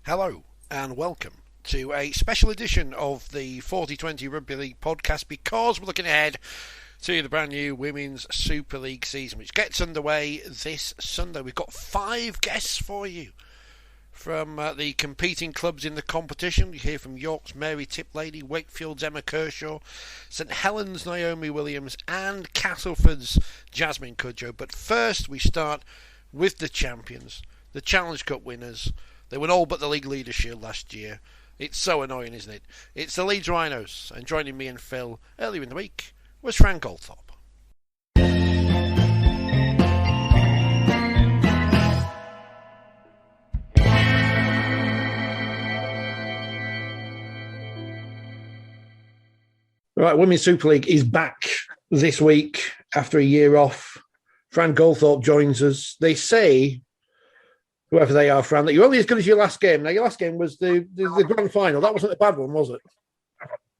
Hello and welcome to a special edition of the 4020 Rugby League podcast, because we're looking ahead to the brand new Women's Super League season, which gets underway this Sunday. We've got 5 guests for you from the competing clubs in the competition. We hear from York's Mary Tiplady, Wakefield's Emma Kershaw, St Helens Naomi WIlliams and Castleford's Jasmine Cudjoe. But first we start with the champions, the Challenge Cup winners. They won all but the League Leader Shield last year. It's so annoying, isn't it? It's the Leeds Rhinos, and joining me and Phil earlier in the week was Fran Goldthorp. Right, Women's Super League is back this week after a year off. Fran Goldthorp joins us. They say, whoever they are, Fran, that you're only as good as your last game. Now, your last game was the grand final. That wasn't a bad one, was it?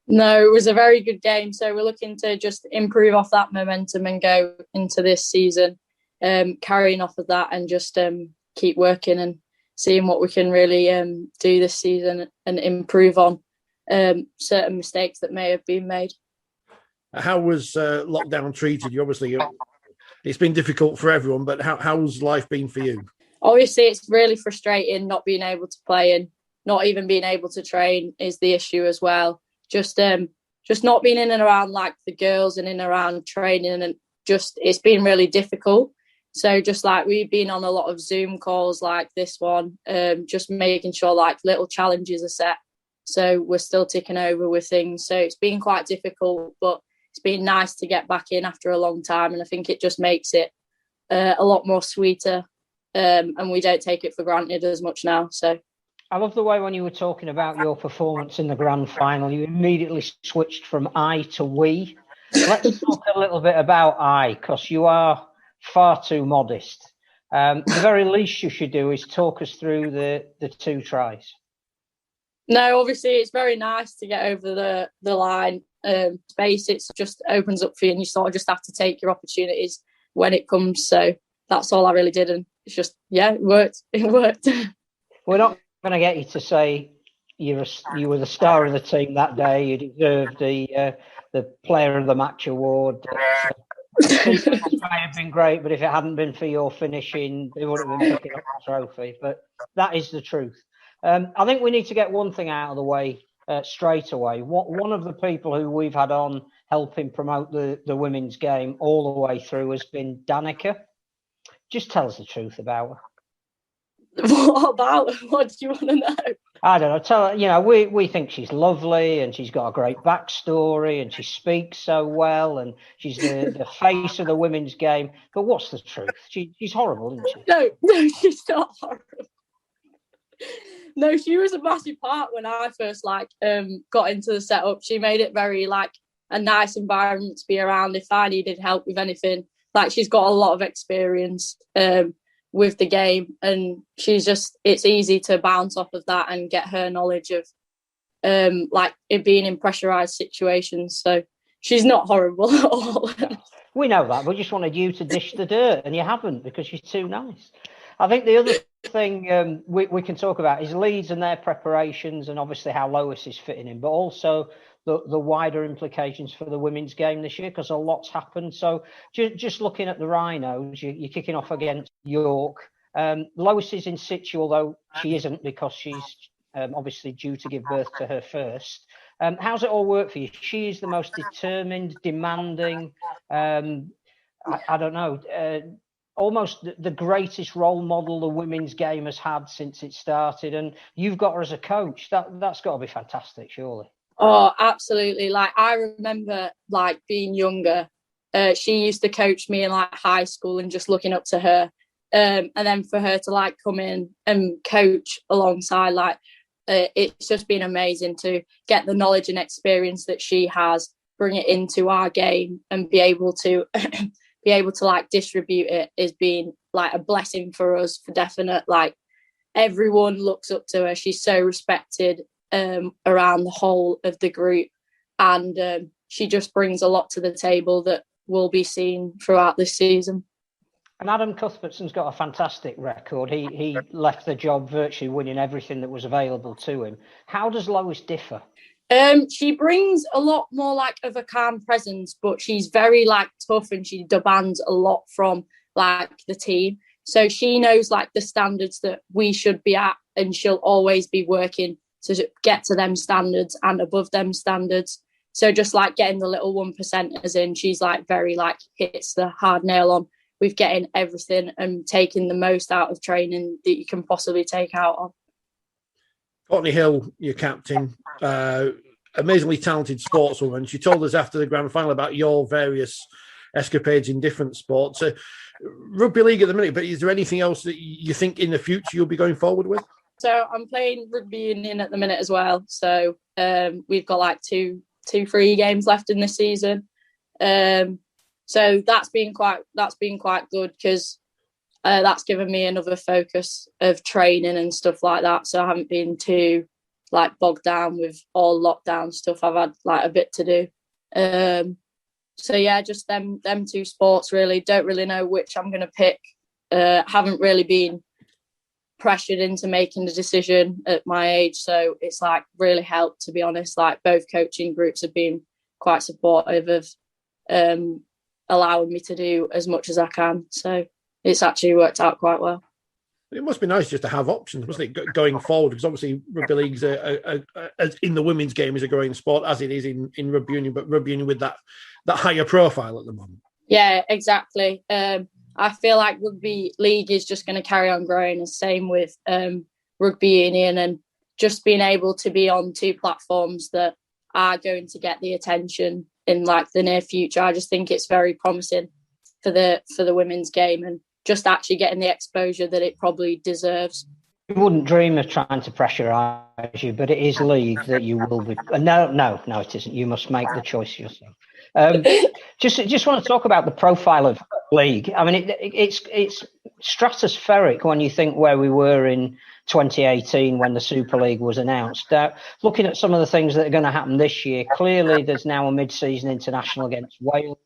No, it was a very good game. So we're looking to just improve off that momentum and go into this season, carrying off of that and just keep working and seeing what we can really do this season and improve on certain mistakes that may have been made. How was lockdown treated you? Obviously, it's been difficult for everyone, but how's life been for you? Obviously, it's really frustrating not being able to play, and not even being able to train is the issue as well. Just not being in and around like the girls and in and around training, and just it's been really difficult. So just like we've been on a lot of Zoom calls like this one, just making sure like little challenges are set. So we're still ticking over with things. So it's been quite difficult, but it's been nice to get back in after a long time. And I think it just makes it a lot more sweeter. And we don't take it for granted as much now. So I love the way when you were talking about your performance in the grand final, you immediately switched from I to we. Let's talk a little bit about I, because you are far too modest. The very least you should do is talk us through the 2 tries. No, obviously it's very nice to get over the line. Space, it just opens up for you, and you sort of just have to take your opportunities when it comes. So that's all I really did, and it's just, yeah, it worked. It worked. We're not going to get you to say you were the star of the team that day. You deserved the Player of the Match award. It might have been great, but if it hadn't been for your finishing, they would have been picking up the trophy. But that is the truth. I think we need to get one thing out of the way straight away. One of the people who we've had on helping promote the women's game all the way through has been Danica. Just tell us the truth about her. What about her? What do you want to know? I don't know. Tell her, we think she's lovely and she's got a great backstory and she speaks so well and she's the face of the women's game. But what's the truth? She's horrible, isn't she? No, she's not horrible. No, she was a massive part when I first got into the setup. She made it very a nice environment to be around if I needed help with anything. She's got a lot of experience with the game, and it's easy to bounce off of that and get her knowledge of it being in pressurized situations. So she's not horrible at all. We know that. We just wanted you to dish the dirt, and you haven't, because she's too nice. I think the other thing we can talk about is Leeds and their preparations, and obviously how Lois is fitting in, but also the wider implications for the women's game this year, because a lot's happened. So just looking at the Rhinos, you're kicking off against York. Lois is in situ, although she isn't, because she's obviously due to give birth to her first. How's it all work for you? She is the most determined, demanding, I don't know, almost the greatest role model the women's game has had since it started. And you've got her as a coach. That's got to be fantastic, surely. Oh, absolutely. I remember being younger. She used to coach me in high school and just looking up to her. And then for her to come in and coach alongside, it's just been amazing to get the knowledge and experience that she has, bring it into our game and be able to distribute it is being a blessing for us, for definite. Everyone looks up to her. She's so respected around the whole of the group, and she just brings a lot to the table that will be seen throughout this season. And Adam Cuthbertson's got a fantastic record. He left the job virtually winning everything that was available to him. How does Lois differ? She brings a lot more like of a calm presence, but she's very like tough, and she demands a lot from like the team. So she knows like the standards that we should be at, and she'll always be working to get to them standards and above them standards. So just like getting the little 1%ers in, she's like very like hits the hard nail on with getting everything and taking the most out of training that you can possibly take out of. Courtney Hill, your captain, amazingly talented sportswoman. She told us after the grand final about your various escapades in different sports. Rugby league at the minute, but is there anything else that you think in the future you'll be going forward with? So I'm playing rugby union at the minute as well. So we've got like two free games left in this season. So that's been quite good, because that's given me another focus of training and stuff like that. So I haven't been too like bogged down with all lockdown stuff. I've had like a bit to do. So yeah, just them two sports really. Don't really know which I'm going to pick. Haven't really been pressured into making a decision at my age. So it's like really helped, to be honest. Like both coaching groups have been quite supportive of allowing me to do as much as I can. So it's actually worked out quite well. It must be nice just to have options, mustn't it, going forward? Because obviously rugby league's in the women's game is a growing sport, as it is in rugby union, but rugby union with that higher profile at the moment. Yeah, exactly. I feel like rugby league is just going to carry on growing. The same with rugby union, and just being able to be on two platforms that are going to get the attention in like the near future. I just think it's very promising for the women's game, and just actually getting the exposure that it probably deserves. You wouldn't dream of trying to pressurise you, but it is league that you will be. No, it isn't. You must make the choice yourself. Just want to talk about the profile of league. I mean, it's stratospheric when you think where we were in 2018 when the Super League was announced. Looking at some of the things that are going to happen this year, clearly there's now a mid-season international against Wales.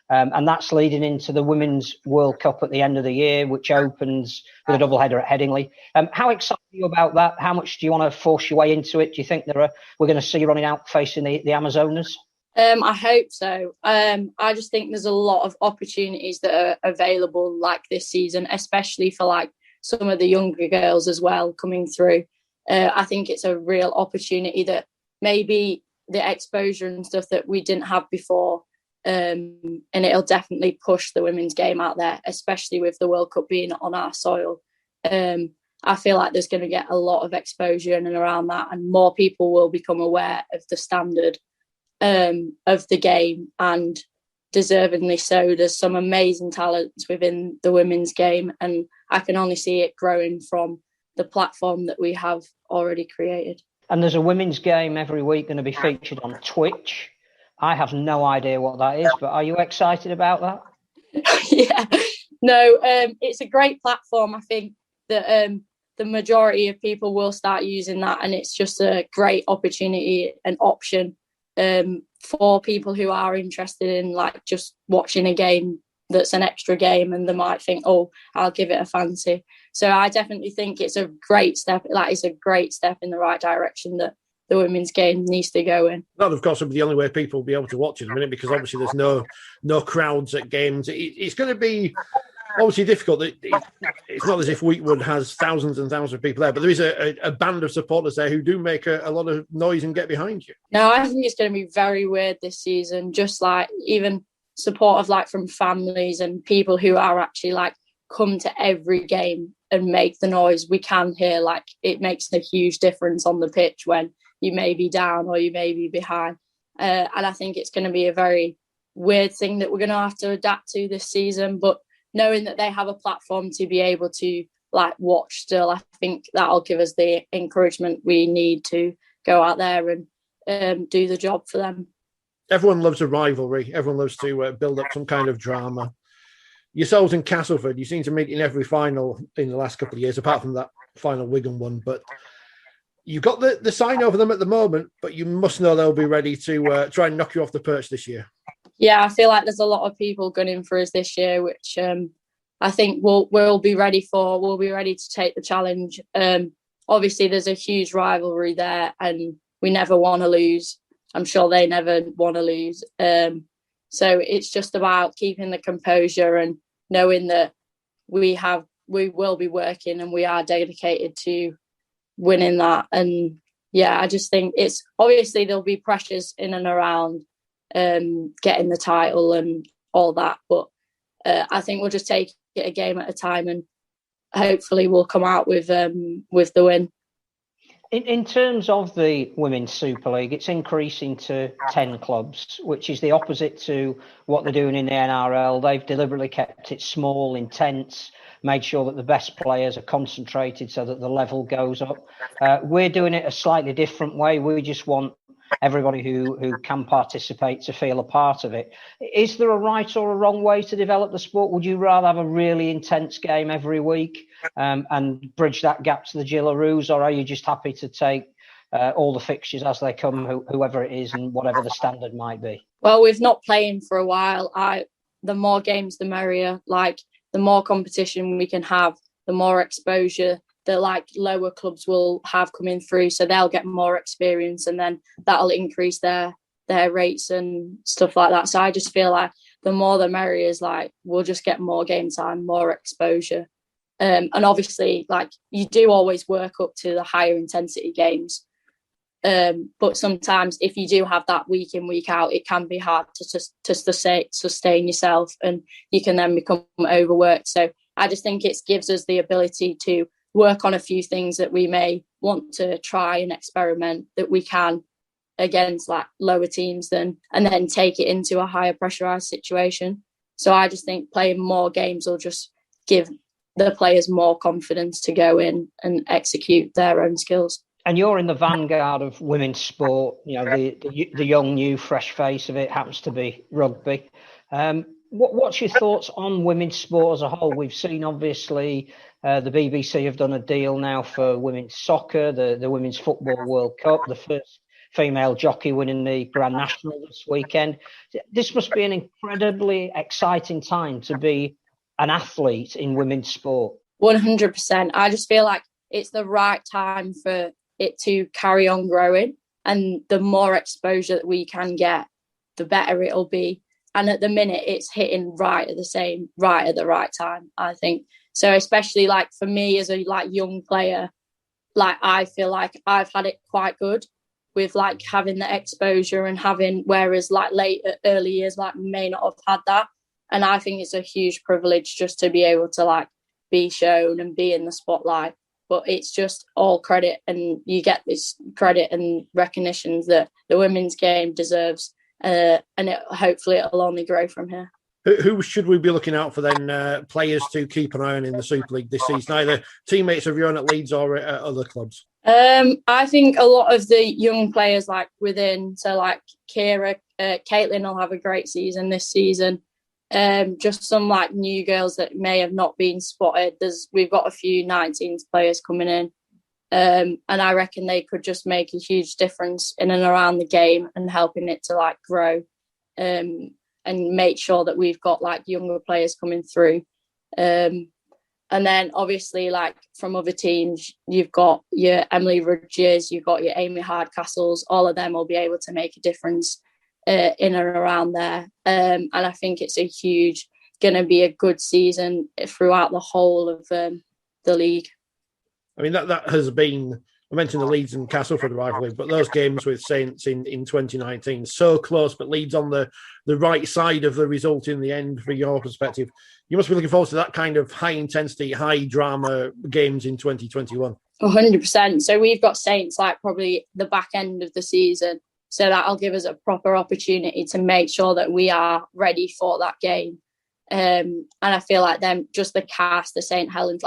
And that's leading into the Women's World Cup at the end of the year, which opens with a doubleheader at Headingley. How excited are you about that? How much do you want to force your way into it? Do you think we're going to see you running out facing the Amazonas? I hope so. I just think there's a lot of opportunities that are available like this season, especially for like some of the younger girls as well coming through. I think it's a real opportunity that maybe the exposure and stuff that we didn't have before. And it'll definitely push the women's game out there, especially with the World Cup being on our soil. I feel like there's going to get a lot of exposure in and around that, and more people will become aware of the standard of the game, and deservedly so. There's some amazing talents within the women's game, and I can only see it growing from the platform that we have already created. And there's a women's game every week going to be featured on Twitch. I have no idea what that is, but are you excited about that? Yeah, no, it's a great platform. I think that the majority of people will start using that, and it's just a great opportunity and option for people who are interested in like just watching a game that's an extra game, and they might think, oh, I'll give it a fancy. So I definitely think it's a great step. That is a great step in the right direction that the women's game needs to go in. That, of course, will be the only way people will be able to watch it in a minute, because obviously there's no crowds at games. It's going to be obviously difficult. It's not as if Wheatwood has thousands and thousands of people there, but there is a band of supporters there who do make a lot of noise and get behind you. No, I think it's going to be very weird this season, just like even support of like from families and people who are actually like come to every game and make the noise. We can hear, like, it makes a huge difference on the pitch when you may be down or you may be behind. And I think it's going to be a very weird thing that we're going to have to adapt to this season. But knowing that they have a platform to be able to like watch still, I think that'll give us the encouragement we need to go out there and do the job for them. Everyone loves a rivalry. Everyone loves to build up some kind of drama. Yourselves in Castleford, you seem to meet in every final in the last couple of years, apart from that final Wigan one. But you've got the sign over them at the moment, but you must know they'll be ready to try and knock you off the perch this year. Yeah, I feel like there's a lot of people gunning for us this year, which I think we'll be ready to take the challenge. Obviously, there's a huge rivalry there, and we never want to lose. I'm sure they never want to lose. So it's just about keeping the composure and knowing that we will be working and we are dedicated to winning that. And yeah, I just think it's obviously there'll be pressures in and around getting the title and all that, but I think we'll just take it a game at a time, and hopefully we'll come out with the win. In terms of the Women's Super League, it's increasing to 10 clubs, which is the opposite to what they're doing in the NRL. They've deliberately kept it small, intense, made sure that the best players are concentrated so that the level goes up. We're doing it a slightly different way. We just want everybody who can participate to feel a part of it. Is there a right or a wrong way to develop the sport? Would you rather have a really intense game every week and bridge that gap to the Gillaroos, or are you just happy to take all the fixtures as they come, whoever it is and whatever the standard might be? Well, we've not playing for a while. The more games, the merrier. Like, the more competition we can have, the more exposure the lower clubs will have coming through, so they'll get more experience, and then that'll increase their rates and stuff like that. So I just feel like the more the merrier is, we'll just get more game time, more exposure. And obviously, you do always work up to the higher intensity games. But sometimes if you do have that week in, week out, it can be hard to sustain yourself, and you can then become overworked. So I just think it gives us the ability to work on a few things that we may want to try and experiment that we can against lower teams and then take it into a higher pressurized situation. So I just think playing more games will just give the players more confidence to go in and execute their own skills. And you're in the vanguard of women's sport, the young, new, fresh face of it happens to be rugby. What's your thoughts on women's sport as a whole? We've seen, obviously, the BBC have done a deal now for women's soccer, the Women's Football World Cup, the first female jockey winning the Grand National this weekend. This must be an incredibly exciting time to be an athlete in women's sport. 100%. I just feel like it's the right time for it to carry on growing, and the more exposure that we can get, the better it'll be. And at the minute, it's hitting right at the right time, I think. So especially for me as a young player, I feel like I've had it quite good with having the exposure and having, whereas early years may not have had that. And I think it's a huge privilege just to be able to be shown and be in the spotlight. But it's just all credit, and you get this credit and recognitions that the women's game deserves. And hopefully it'll only grow from here. Who should we be looking out for then, players to keep an eye on in the Super League this season, either teammates of your own at Leeds or at other clubs? I think a lot of the young players within, so Kira, Caitlin will have a great season this season. Just some new girls that may have not been spotted. We've got a few 19s players coming in. And I reckon they could just make a huge difference in and around the game and helping it to grow and make sure that we've got younger players coming through. And then obviously from other teams, you've got your Emily Rudges, you've got your Amy Hardcastles, all of them will be able to make a difference in and around there. And I think it's going to be a good season throughout the whole of the league. I mean, that has been, I mentioned the Leeds and Castleford rivalry, but those games with Saints in 2019, so close, but Leeds on the right side of the result in the end, from your perspective. You must be looking forward to that kind of high-intensity, high-drama games in 2021. 100%. So we've got Saints probably the back end of the season, so that'll give us a proper opportunity to make sure that we are ready for that game. And I feel them, just the cast, the St. Helens,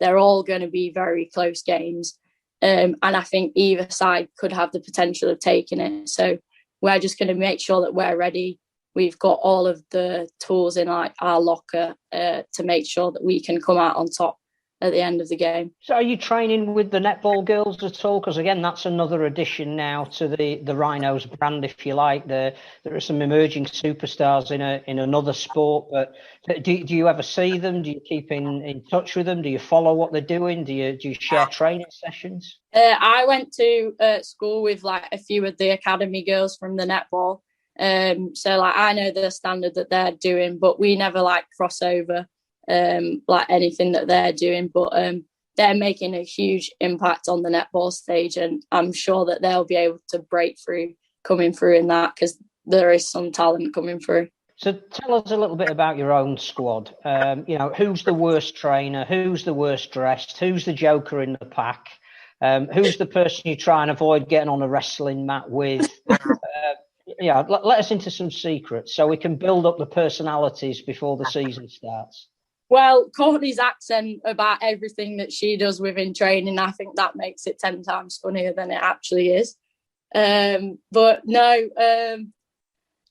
they're all going to be very close games. And I think either side could have the potential of taking it. So we're just going to make sure that we're ready. We've got all of the tools in our locker to make sure that we can come out on top at the end of the game. So are you training with the netball girls at all? Because again, that's another addition now to the Rhinos brand, if you like. There are some emerging superstars in another sport, but do you ever see them? Do you keep in touch with them? Do you follow what they're doing? Do you share training sessions? I went to school with like a few of the academy girls from the netball. So like I know the standard that they're doing, but we never like cross over like anything that they're doing. But they're making a huge impact on the netball stage, and I'm sure that they'll be able to break through coming through in that, because there is some talent coming through. So tell us a little bit about your own squad. Who's the worst trainer? Who's the worst dressed? Who's the joker in the pack? Who's the person you try and avoid getting on a wrestling mat with? Let us into some secrets so we can build up the personalities before the season starts. Well, Courtney's accent about everything that she does within training, I think that makes it 10 times funnier than it actually is. But no,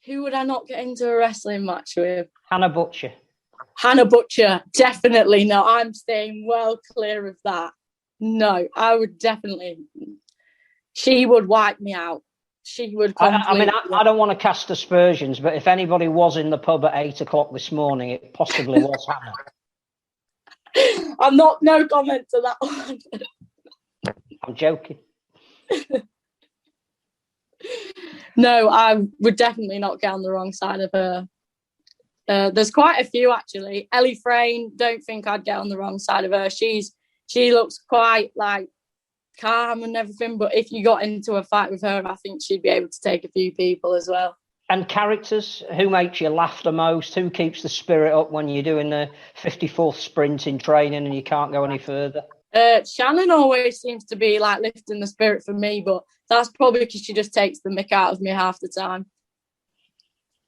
who would I not get into a wrestling match with? Hannah Butcher. Hannah Butcher, definitely no. I'm staying well clear of that. No, I would definitely. She would wipe me out. She would. I don't want to cast aspersions, but if anybody was in the pub at 8 o'clock this morning, it possibly was Hannah. I'm not. No comment to that one. I'm joking. No, I would definitely not get on the wrong side of her. There's quite a few actually. Ellie Frayne, don't think I'd get on the wrong side of her. She looks quite like calm and everything, but if you got into a fight with her, I think she'd be able to take a few people as well. And characters, who makes you laugh the most? Who keeps the spirit up when you're doing the 54th sprint in training and you can't go any further? Shannon always seems to be like lifting the spirit for me, but that's probably because she just takes the mick out of me half the time.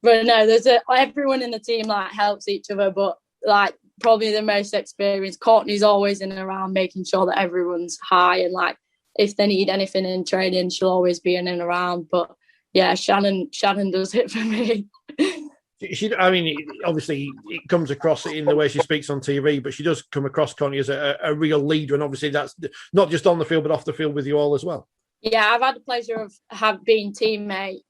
But no, everyone in the team like helps each other, but like probably the most experienced, Courtney's always in and around making sure that everyone's high, and like if they need anything in training, she'll always be in and around. But yeah, Shannon does it for me. Obviously it comes across in the way she speaks on TV, but she does come across, Connie, as a real leader, and obviously that's not just on the field but off the field with you all as well. Yeah, I've had the pleasure of being teammate.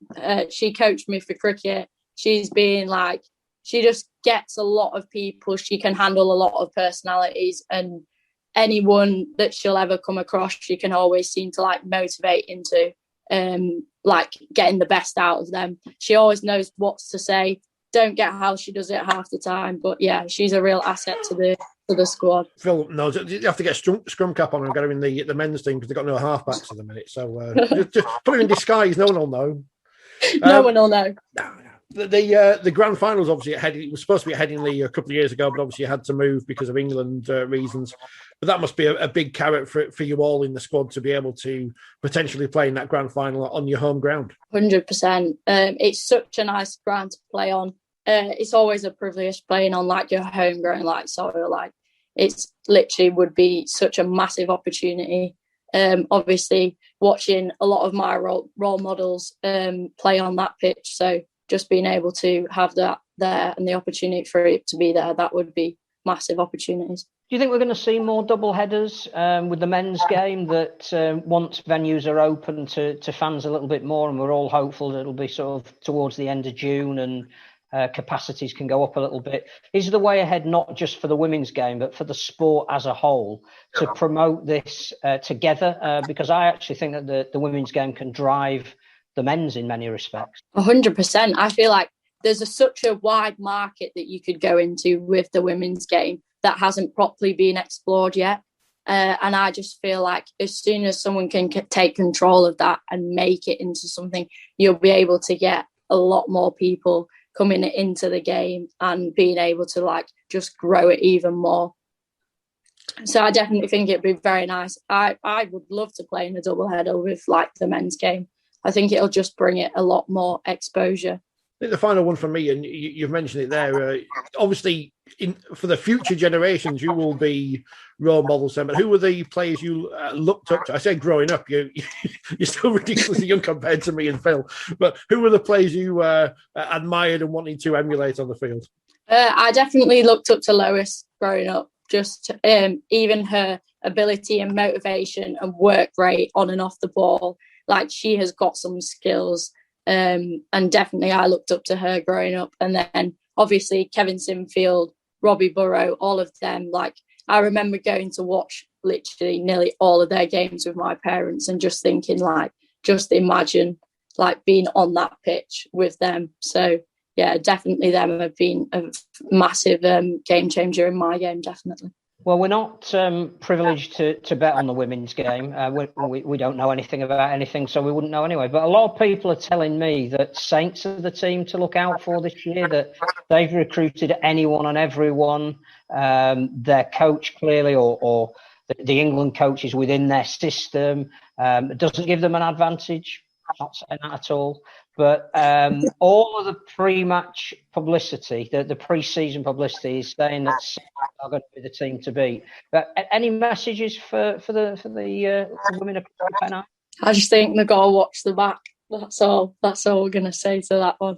She coached me for cricket. She's been like, she just gets a lot of people. She can handle a lot of personalities, and anyone that she'll ever come across, she can always seem to like motivate into like getting the best out of them. She always knows what to say. Don't get how she does it half the time, but yeah, she's a real asset to the squad. Phil knows you have to get scrum cap on and get her in the men's team because they've got no halfbacks at the minute. So just put her in disguise. No one will know. No one will know. No. The grand finals obviously it was supposed to be at Headingley a couple of years ago, but obviously had to move because of England reasons. But that must be a big carrot for you all in the squad to be able to potentially play in that grand final on your home ground. 100%. It's such a nice ground to play on. It's always a privilege playing on like your homegrown like soil. Like it's literally would be such a massive opportunity. Obviously watching a lot of my role models play on that pitch, so just being able to have that there and the opportunity for it to be there, that would be massive opportunities. Do you think we're going to see more double headers with the men's game, that once venues are open to fans a little bit more, and we're all hopeful that it'll be sort of towards the end of June and capacities can go up a little bit? Is the way ahead not just for the women's game but for the sport as a whole to promote this together? Because I actually think that the women's game can drive the men's in many respects. 100%. I feel like there's such a wide market that you could go into with the women's game that hasn't properly been explored yet. And I just feel like as soon as someone can take control of that and make it into something, you'll be able to get a lot more people coming into the game and being able to like just grow it even more. So I definitely think it'd be very nice. I would love to play in a double header with like the men's game. I think it'll just bring it a lot more exposure. I think the final one for me, and you've mentioned it there, obviously for the future generations, you will be role models then, but who were the players you looked up to? I say growing up, you're still ridiculously young compared to me and Phil, but who were the players you admired and wanted to emulate on the field? I definitely looked up to Lois growing up. just even her ability and motivation and work rate on and off the ball. Like, she has got some skills, and definitely I looked up to her growing up. And then obviously Kevin Sinfield, Robbie Burrow, all of them. Like, I remember going to watch literally nearly all of their games with my parents and just thinking, like, just imagine like being on that pitch with them. So yeah, definitely them have been a massive game changer in my game, definitely. Well, we're not privileged to bet on the women's game. We don't know anything about anything, so we wouldn't know anyway. But a lot of people are telling me that Saints are the team to look out for this year, that they've recruited anyone and everyone. Their coach clearly, or the England coach is within their system. It doesn't give them an advantage. I'm not saying that at all. But all of the pre-match publicity, the pre-season publicity, is saying that Saints are going to be the team to beat. But any messages for the women across the penalty? I just think they've got to watch the back. That's all we're going to say to that one.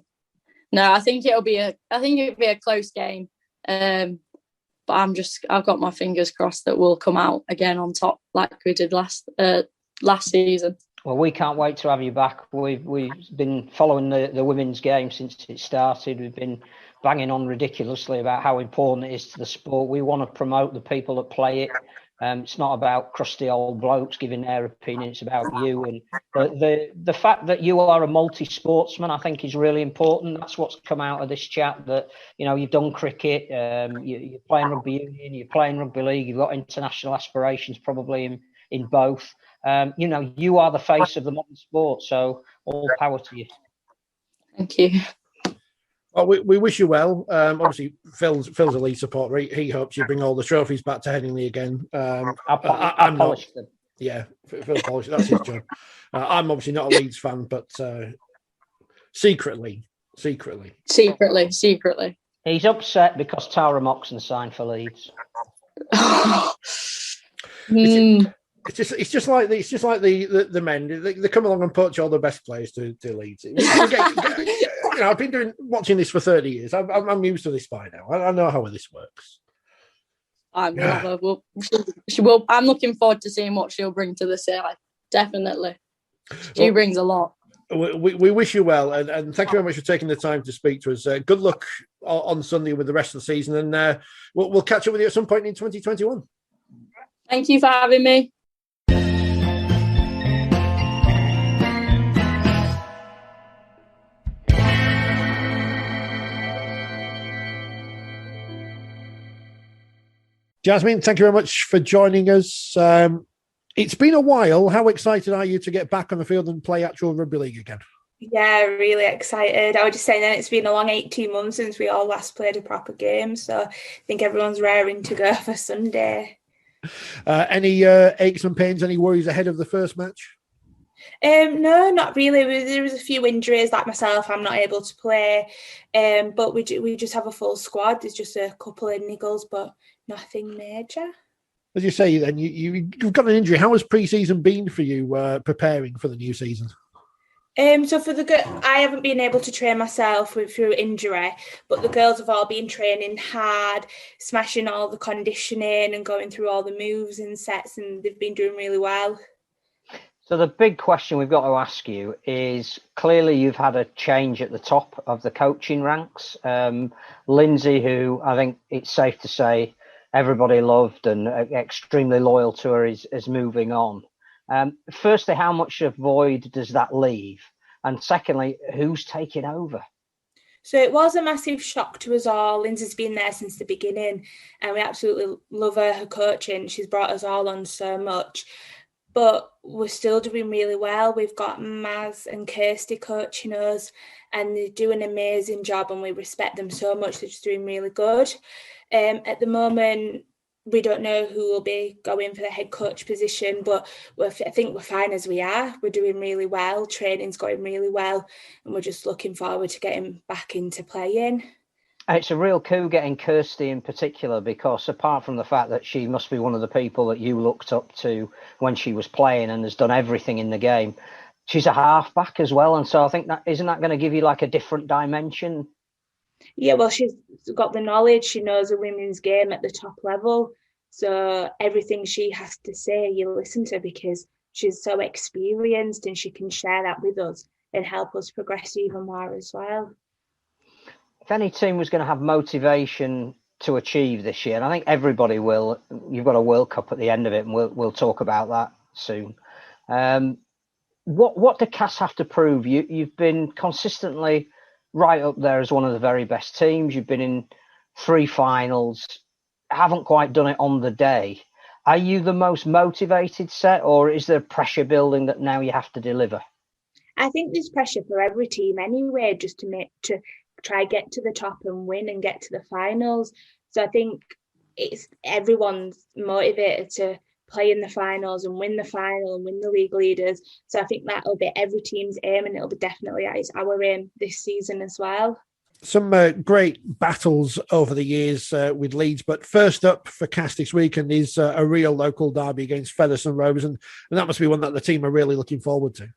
No, I think it'll be a close game. But I've got my fingers crossed that we'll come out again on top like we did last season. Well, we can't wait to have you back. We've been following the women's game since it started. We've been banging on ridiculously about how important it is to the sport. We want to promote the people that play it. It's not about crusty old blokes giving their opinion. It's about you. And the fact that you are a multi-sportsman, I think, is really important. That's what's come out of this chat, that, you know, you've done cricket, you're playing rugby union, you're playing rugby league, you've got international aspirations probably in both. You know, you are the face of the modern sport, so all power to you. Thank you. Well, we wish you well. Obviously, Phil's a Leeds supporter. He hopes you bring all the trophies back to Headingley again. I'll polish them. Yeah, Phil polish. That's his job. I'm obviously not a Leeds fan, but secretly. He's upset because Tara Moxon signed for Leeds. It's just like the men. They come along and poach all the best players to Leeds. You know, I've been watching this for 30 years. I'm used to this by now. I know how this works. I'm looking forward to seeing what she'll bring to the side. Definitely, she brings a lot. We wish you well, and thank you very much for taking the time to speak to us. Good luck on Sunday with the rest of the season, and we'll catch up with you at some point in 2021. Thank you for having me. Jasmine, thank you very much for joining us. It's been a while. How excited are you to get back on the field and play actual rugby league again? Yeah, really excited. I was just saying that it's been a long 18 months since we all last played a proper game, so I think everyone's raring to go for Sunday. Any aches and pains, any worries ahead of the first match? No, not really. There was a few injuries, like myself. I'm not able to play, but we just have a full squad. There's just a couple of niggles, but nothing major. As you say, then you've got an injury. How has pre-season been for you, preparing for the new season? So I haven't been able to train myself through injury, but the girls have all been training hard, smashing all the conditioning and going through all the moves and sets, and they've been doing really well. So the big question we've got to ask you is, clearly you've had a change at the top of the coaching ranks. Lindsay, who I think it's safe to say everybody loved and extremely loyal to her, is moving on. Firstly, how much of void does that leave? And secondly, who's taking over? So it was a massive shock to us all. Lindsay's been there since the beginning, and we absolutely love her coaching. She's brought us all on so much. But we're still doing really well. We've got Maz and Kirsty coaching us, and they do an amazing job, and we respect them so much. They're just doing really good. At the moment, we don't know who will be going for the head coach position, but I think we're fine as we are. We're doing really well. Training's going really well, and we're just looking forward to getting back into playing. It's a real coup getting Kirsty in particular, because apart from the fact that she must be one of the people that you looked up to when she was playing and has done everything in the game, she's a halfback as well. And so I think isn't that going to give you like a different dimension? Yeah, well, she's got the knowledge. She knows the women's game at the top level. So everything she has to say, you listen to, because she's so experienced and she can share that with us and help us progress even more as well. If any team was going to have motivation to achieve this year, and I think everybody will, you've got a World Cup at the end of it, and we'll talk about that soon. What do Cass have to prove? You've been consistently right up there as one of the very best teams. You've been in 3 finals, haven't quite done it on the day. Are you the most motivated set, or is there pressure building that now you have to deliver? I think there's pressure for every team anyway, just to try get to the top and win and get to the finals. So I think it's everyone's motivated to play in the finals and win the final and win the league leaders. So I think that'll be every team's aim, and it'll be definitely our aim this season as well. Some great battles over the years with Leeds, but first up for Cass this weekend is a real local derby against Featherstone Rovers, and that must be one that the team are really looking forward to.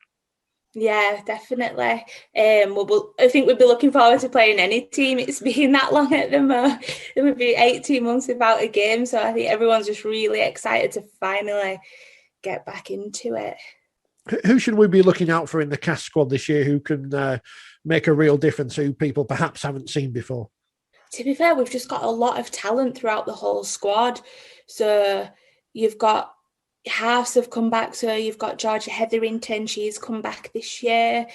Yeah, definitely. I think we'd be looking forward to playing any team. It's been that long at the moment. It would be 18 months without a game, so I think everyone's just really excited to finally get back into it. Who should we be looking out for in the Cass squad this year who can make a real difference, who people perhaps haven't seen before? To be fair, we've just got a lot of talent throughout the whole squad. So you've got halves have come back. So you've got Georgia Hetherington, she's come back this year.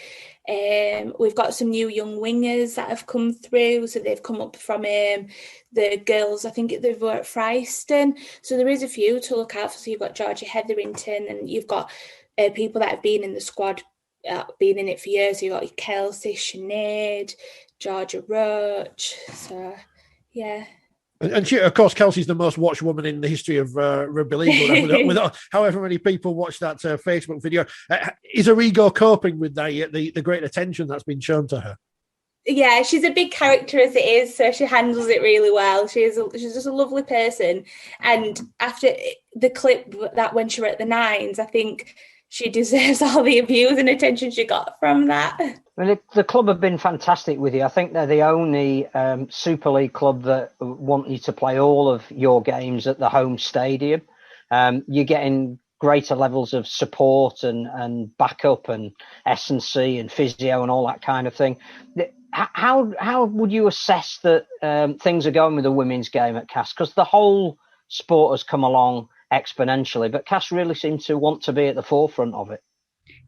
We've got some new young wingers that have come through. So they've come up from the girls, I think they were at Fryston. So there is a few to look out for. So you've got Georgia Hetherington, and you've got people that have been in the squad, been in it for years. So you've got Kelsey, Sinead, Georgia Roach. So, yeah. And she, of course, Kelsey's the most watched woman in the history of rugby league. with however many people watch that Facebook video, is her ego coping with the great attention that's been shown to her? Yeah, she's a big character as it is, so she handles it really well. She's just a lovely person. And after the clip that when she were at the Nines, I think she deserves all the abuse and attention she got from that. Well, the club have been fantastic with you. I think they're the only Super League club that want you to play all of your games at the home stadium. You're getting greater levels of support and backup and S&C and physio and all that kind of thing. How would you assess that things are going with the women's game at Cass? Because the whole sport has come along exponentially, but Cass really seems to want to be at the forefront of it.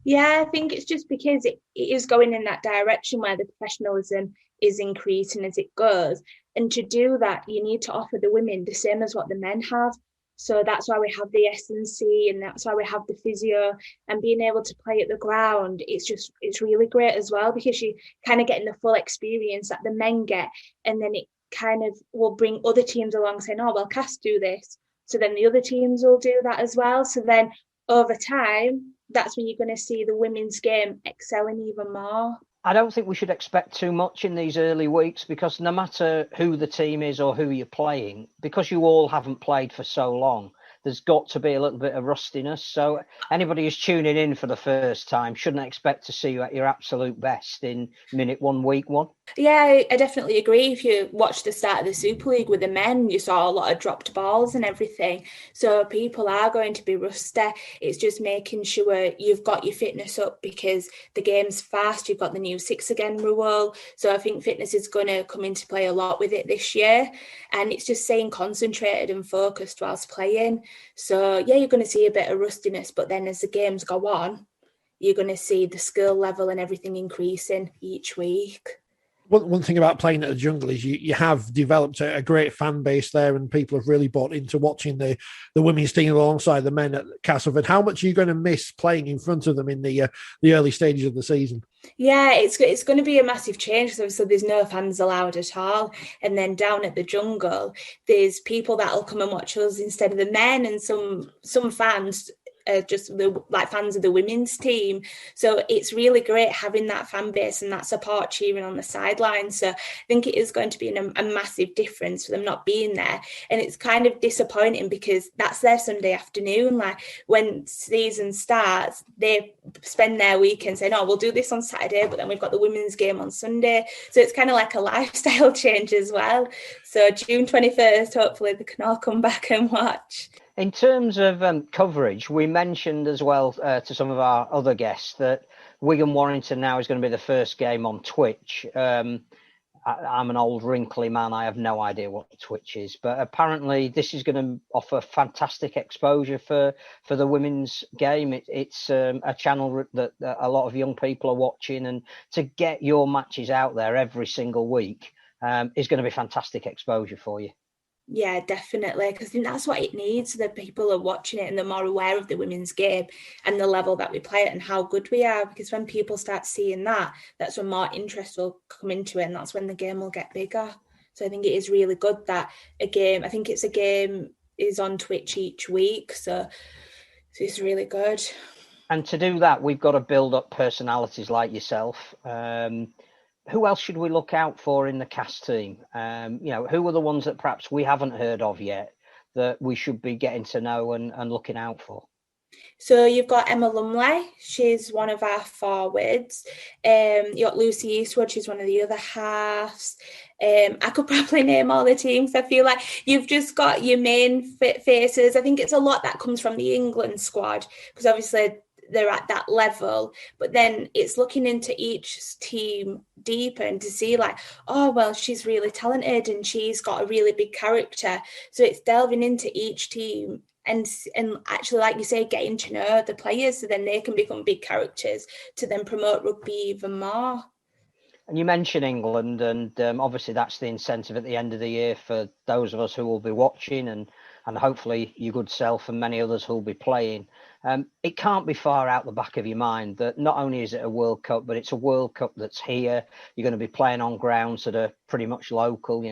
Yeah, I think it's just because it is going in that direction where the professionalism is increasing as it goes. And to do that, you need to offer the women the same as what the men have. So that's why we have the S&C, and that's why we have the physio, and being able to play at the ground. It's really great as well, because you kind of getting the full experience that the men get, and then it kind of will bring other teams along saying, oh, well, Cass do this. So then the other teams will do that as well. So then over time, that's when you're going to see the women's game excelling even more. I don't think we should expect too much in these early weeks, because no matter who the team is or who you're playing, because you all haven't played for so long, there's got to be a little bit of rustiness. So anybody who's tuning in for the first time shouldn't expect to see you at your absolute best in minute 1, week 1. Yeah, I definitely agree. If you watch the start of the Super League with the men, you saw a lot of dropped balls and everything. So people are going to be rusty. It's just making sure you've got your fitness up, because the game's fast. You've got the new 6 again rule. So I think fitness is going to come into play a lot with it this year. And it's just staying concentrated and focused whilst playing. So yeah, you're going to see a bit of rustiness, but then as the games go on, you're going to see the skill level and everything increasing each week. One thing about playing at the Jungle is you have developed a great fan base there, and people have really bought into watching the women's team alongside the men at Castleford. How much are you going to miss playing in front of them in the early stages of the season? Yeah, it's going to be a massive change. So there's no fans allowed at all. And then down at the Jungle, there's people that will come and watch us instead of the men, and some fans just fans of the women's team. So it's really great having that fan base and that support cheering on the sidelines. So I think it is going to be a massive difference for them not being there. And it's kind of disappointing because that's their Sunday afternoon. Like when season starts, they spend their weekend saying, oh, we'll do this on Saturday, but then we've got the women's game on Sunday. So it's kind of like a lifestyle change as well. So June 21st, hopefully they can all come back and watch. In terms of coverage, we mentioned as well to some of our other guests that Wigan Warrington now is going to be the first game on Twitch. I'm an old wrinkly man. I have no idea what Twitch is, but apparently this is going to offer fantastic exposure for the women's game. It's a channel that a lot of young people are watching, and to get your matches out there every single week is going to be fantastic exposure for you. Yeah, definitely, because I think that's what it needs. The people are watching it and they're more aware of the women's game and the level that we play at and how good we are, because when people start seeing that, that's when more interest will come into it, and that's when the game will get bigger. So I think it is really good that a game is on Twitch each week, so it's really good. And to do that, we've got to build up personalities like yourself. Who else should we look out for in the cast team? Who are the ones that perhaps we haven't heard of yet that we should be getting to know and looking out for? So you've got Emma Lumley. She's one of our forwards. You've got Lucy Eastwood. She's one of the other halves. I could probably name all the teams. I feel like you've just got your main faces. I think it's a lot that comes from the England squad, because obviously they're at that level, but then it's looking into each team deeper and to see like, oh, well, she's really talented and she's got a really big character. So it's delving into each team and actually, like you say, getting to know the players so then they can become big characters to then promote rugby even more. And you mentioned England, and obviously that's the incentive at the end of the year for those of us who will be watching, and hopefully your good self and many others who will be playing. It can't be far out the back of your mind that not only is it a World Cup, but it's a World Cup that's here. You're going to be playing on grounds that are pretty much local.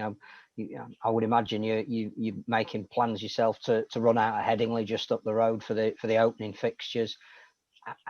I would imagine you're making plans yourself to run out of Headingley just up the road for the opening fixtures.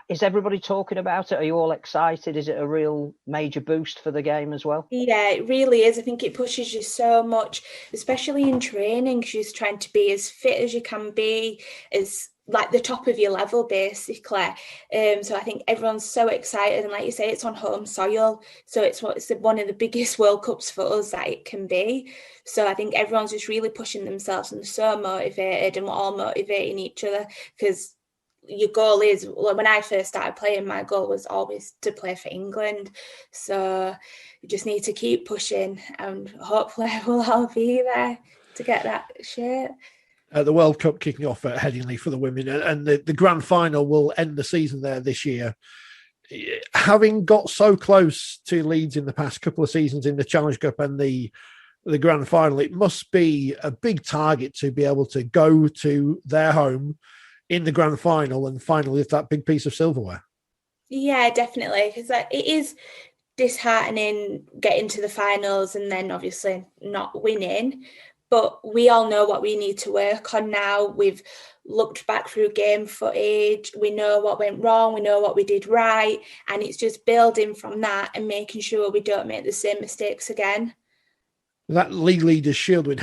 Is everybody talking about it? Are you all excited? Is it a real major boost for the game as well? Yeah, it really is. I think it pushes you so much, especially in training, because you're trying to be as fit as you can be, as like the top of your level, basically. So I think everyone's so excited, and like you say, it's on home soil, so it's one of the biggest World Cups for us that it can be. So I think everyone's just really pushing themselves and so motivated, and we're all motivating each other, because your goal is, when I first started playing, my goal was always to play for England. So you just need to keep pushing, and hopefully we'll all be there to get that shirt. The World Cup kicking off at Headingley for the women, and the grand final will end the season there this year. Having got so close to Leeds in the past couple of seasons in the Challenge Cup and the grand final, it must be a big target to be able to go to their home in the grand final and finally lift that big piece of silverware. Yeah, definitely, because it is disheartening getting to the finals and then obviously not winning. But we all know what we need to work on now. We've looked back through game footage. We know what went wrong. We know what we did right. And it's just building from that and making sure we don't make the same mistakes again. That League Leaders Shield win,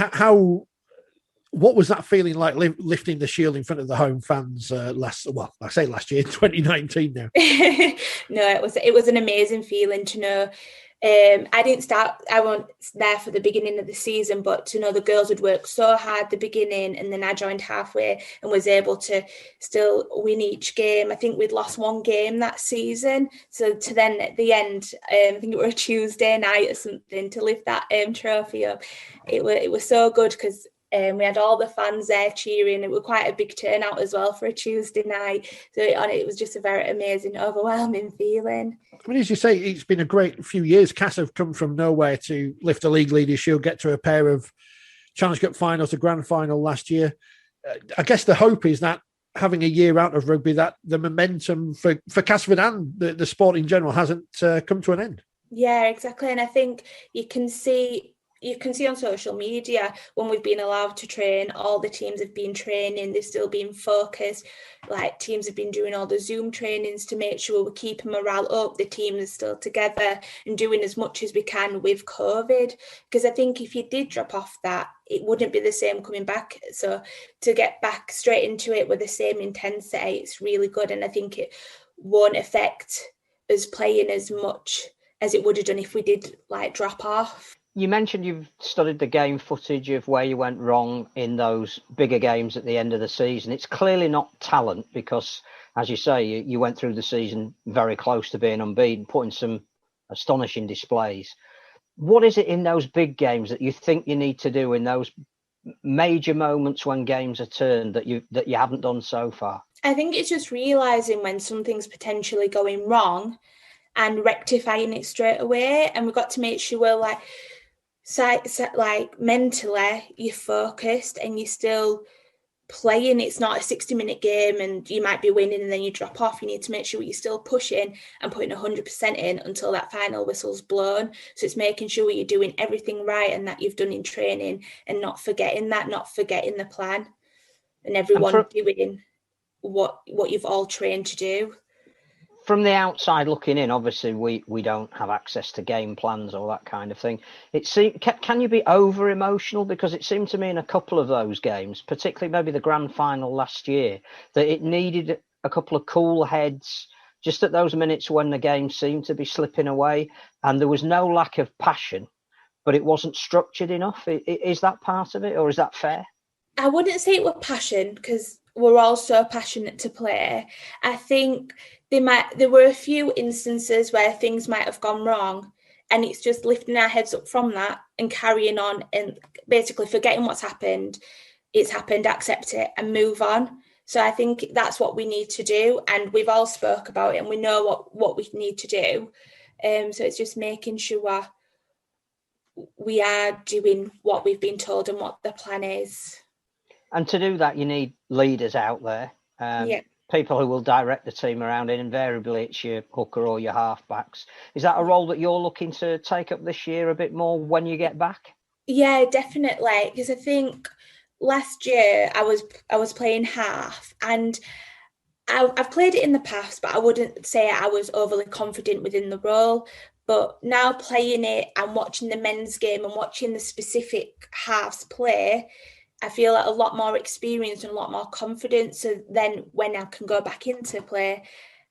what was that feeling like, lifting the shield in front of the home fans last year, 2019 now? No, it was an amazing feeling to know. I wasn't there for the beginning of the season, but to know the girls had worked so hard at the beginning, and then I joined halfway and was able to still win each game. I think we'd lost one game that season. So to then at the end, I think it was a Tuesday night or something, to lift that trophy up. It was so good, because we had all the fans there cheering. It was quite a big turnout as well for a Tuesday night. So it was just a very amazing, overwhelming feeling. I mean, as you say, it's been a great few years. Cass have come from nowhere to lift the League Leaders Shield, get to a pair of Challenge Cup finals, a grand final last year. I guess the hope is that having a year out of rugby, that the momentum for Castleford and the sport in general hasn't come to an end. Yeah, exactly. And I think you can see you can see on social media when we've been allowed to train, all the teams have been training, they've still been focused. Like teams have been doing all the Zoom trainings to make sure we're keeping morale up, the team is still together and doing as much as we can with COVID. Because I think if you did drop off that, it wouldn't be the same coming back. So to get back straight into it with the same intensity, it's really good. And I think it won't affect us playing as much as it would have done if we did like drop off. You mentioned you've studied the game footage of where you went wrong in those bigger games at the end of the season. It's clearly not talent because, as you say, you went through the season very close to being unbeaten, putting some astonishing displays. What is it in those big games that you think you need to do in those major moments when games are turned that you haven't done so far? I think it's just realising when something's potentially going wrong and rectifying it straight away. And we've got to make sure we're like mentally you're focused and you're still playing. It's not a 60-minute game and you might be winning and then you drop off. You need to make sure you're still pushing and putting 100% in until that final whistle's blown. So it's making sure you're doing everything right and that you've done in training and not forgetting the plan and everyone doing what you've all trained to do. From the outside looking in, obviously we don't have access to game plans or that kind of thing. Can you be over emotional? Because it seemed to me in a couple of those games, particularly maybe the grand final last year, that it needed a couple of cool heads just at those minutes when the game seemed to be slipping away and there was no lack of passion, but it wasn't structured enough. Is that part of it, or is that fair? I wouldn't say it was passion because we're all so passionate to play. I think there were a few instances where things might have gone wrong and it's just lifting our heads up from that and carrying on and basically forgetting what's happened. It's happened, accept it and move on. So I think that's what we need to do, and we've all spoke about it and we know what we need to do. So it's just making sure we are doing what we've been told and what the plan is. And to do that, you need leaders out there, people who will direct the team around, and invariably it's your hooker or your halfbacks. Is that a role that you're looking to take up this year a bit more when you get back? Yeah, definitely. Because I think last year I was playing half, and I've played it in the past, but I wouldn't say I was overly confident within the role. But now playing it and watching the men's game and watching the specific halves play, I feel like a lot more experience and a lot more confidence. So then when I can go back into play,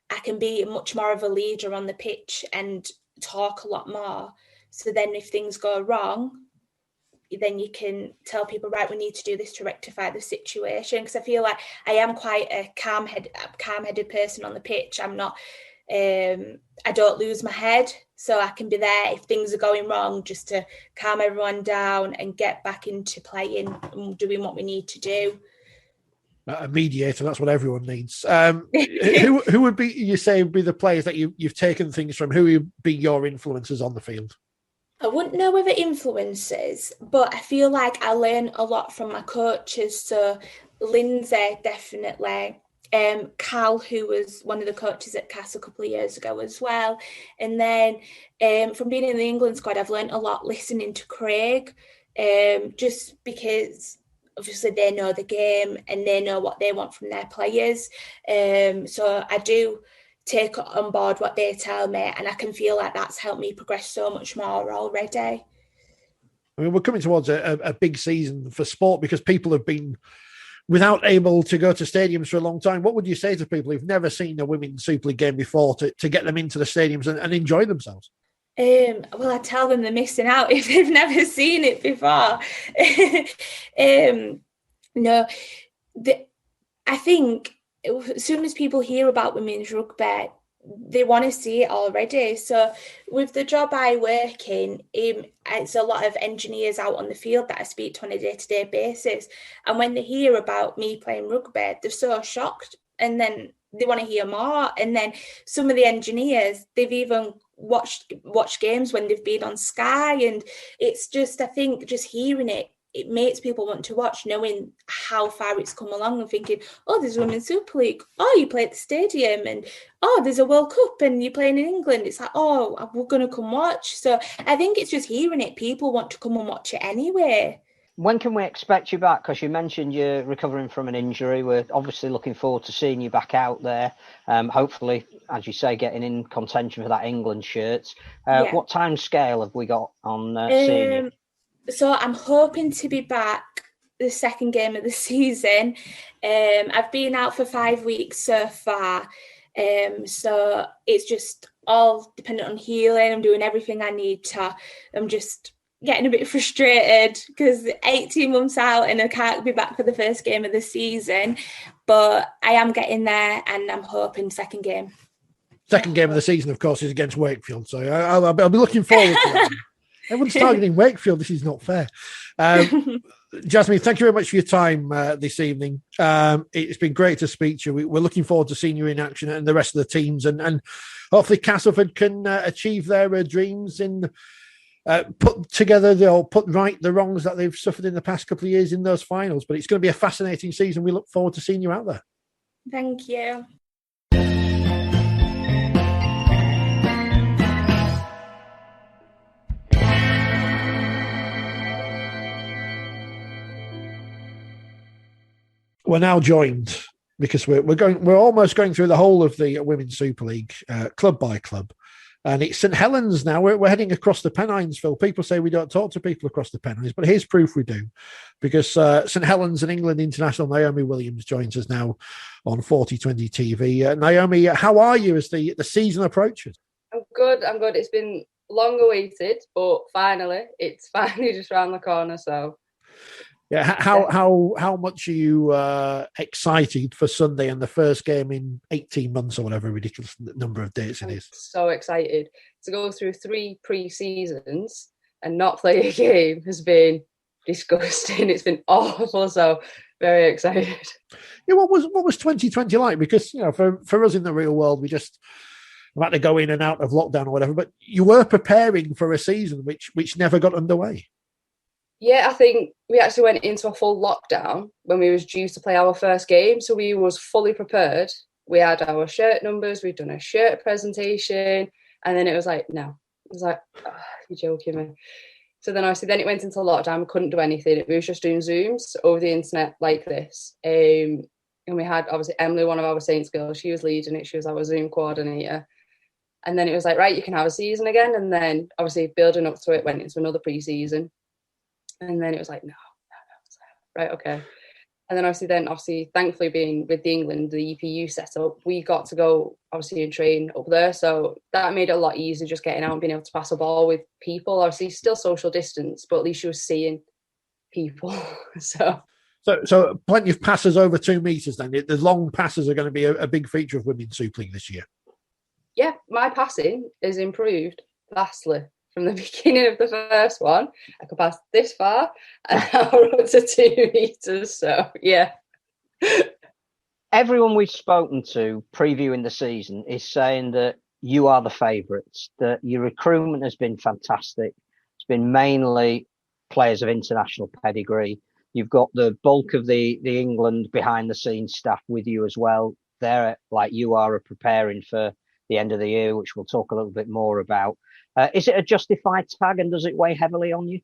I can be much more of a leader on the pitch and talk a lot more. So then if things go wrong, then you can tell people, right, we need to do this to rectify the situation. Because I feel like I am quite a calm-headed person on the pitch. I'm not, I don't lose my head. So I can be there if things are going wrong, just to calm everyone down and get back into playing and doing what we need to do. A mediator, that's what everyone needs. Who would be, you say, would be the players that you've taken things from? Who would be your influences on the field? I wouldn't know whether influences, but I feel like I learn a lot from my coaches. So Lindsay, definitely. Cal, who was one of the coaches at Cass a couple of years ago as well. And then from being in the England squad, I've learned a lot listening to Craig, just because obviously they know the game and they know what they want from their players. So I do take on board what they tell me, and I can feel like that's helped me progress so much more already. I mean, we're coming towards a big season for sport because people have been without able to go to stadiums for a long time. What would you say to people who've never seen a Women's Super League game before to get them into the stadiums and enjoy themselves? Well, I tell them they're missing out if they've never seen it before. I think as soon as people hear about women's rugby, they want to see it already. So with the job I work in, it's a lot of engineers out on the field that I speak to on a day-to-day basis. And when they hear about me playing rugby, they're so shocked. And then they want to hear more. And then some of the engineers, they've even watched games when they've been on Sky. And it's just, I think, just hearing it it makes people want to watch, knowing how far it's come along and thinking, oh, there's a Women's Super League. Oh, you play at the stadium, and oh, there's a World Cup and you're playing in England. It's like, oh, we're going to come watch. So I think it's just hearing it. People want to come and watch it anyway. When can we expect you back? Because you mentioned you're recovering from an injury. We're obviously looking forward to seeing you back out there. Hopefully, as you say, getting in contention for that England shirt. What time scale have we got on seeing you? So I'm hoping to be back the second game of the season. I've been out for 5 weeks so far. So it's just all dependent on healing. I'm doing everything I need to. I'm just getting a bit frustrated because 18 months out and I can't be back for the first game of the season. But I am getting there, and I'm hoping second game. Second game of the season, of course, is against Wakefield. So I'll be looking forward to that. Everyone's targeting Wakefield. This is not fair. Jasmine, thank you very much for your time this evening. It's been great to speak to you. We're looking forward to seeing you in action and the rest of the teams. And hopefully Castleford can achieve their dreams and put right the wrongs that they've suffered in the past couple of years in those finals. But it's going to be a fascinating season. We look forward to seeing you out there. Thank you. We're now joined because we're almost going through the whole of the Women's Super League, club by club. And it's St Helens now. We're heading across the Pennines, Phil. People say we don't talk to people across the Pennines, but here's proof we do. Because St Helens and England international Naomi WIlliams joins us now on 4020 TV. Naomi, how are you as the season approaches? I'm good. It's been long awaited, but it's finally just around the corner. So, yeah, how much are you excited for Sunday and the first game in 18 months or whatever ridiculous number of dates it is? So excited to go through 3 pre-seasons and not play a game has been disgusting. It's been awful. So very excited. Yeah, what was 2020 like? Because for us in the real world, we just had to go in and out of lockdown or whatever. But you were preparing for a season which never got underway. Yeah, I think we actually went into a full lockdown when we was due to play our first game. So we was fully prepared. We had our shirt numbers. We'd done a shirt presentation. And then it was like, no. It was like, oh, you're joking me. So then obviously it went into lockdown. We couldn't do anything. We was just doing Zooms over the internet like this. And we had obviously Emily, one of our Saints girls. She was leading it. She was our Zoom coordinator. And then it was like, right, you can have a season again. And then obviously building up to it went into another pre-season. And then it was like, no. Right, okay. And then obviously, thankfully being with the England, the EPU setup, we got to go obviously and train up there. So that made it a lot easier just getting out and being able to pass a ball with people. Obviously still social distance, but at least you were seeing people. So plenty of passes over 2 meters then. The long passes are going to be a big feature of Women's Super League this year. Yeah, my passing has improved vastly. From the beginning of the first one, I could pass this far and now we're up to 2 meters. So, yeah. Everyone we've spoken to previewing the season is saying that you are the favourites, that your recruitment has been fantastic. It's been mainly players of international pedigree. You've got the bulk of the England behind-the-scenes staff with you as well. They're, like you are, preparing for the end of the year, which we'll talk a little bit more about. Is it a justified tag, and does it weigh heavily on you?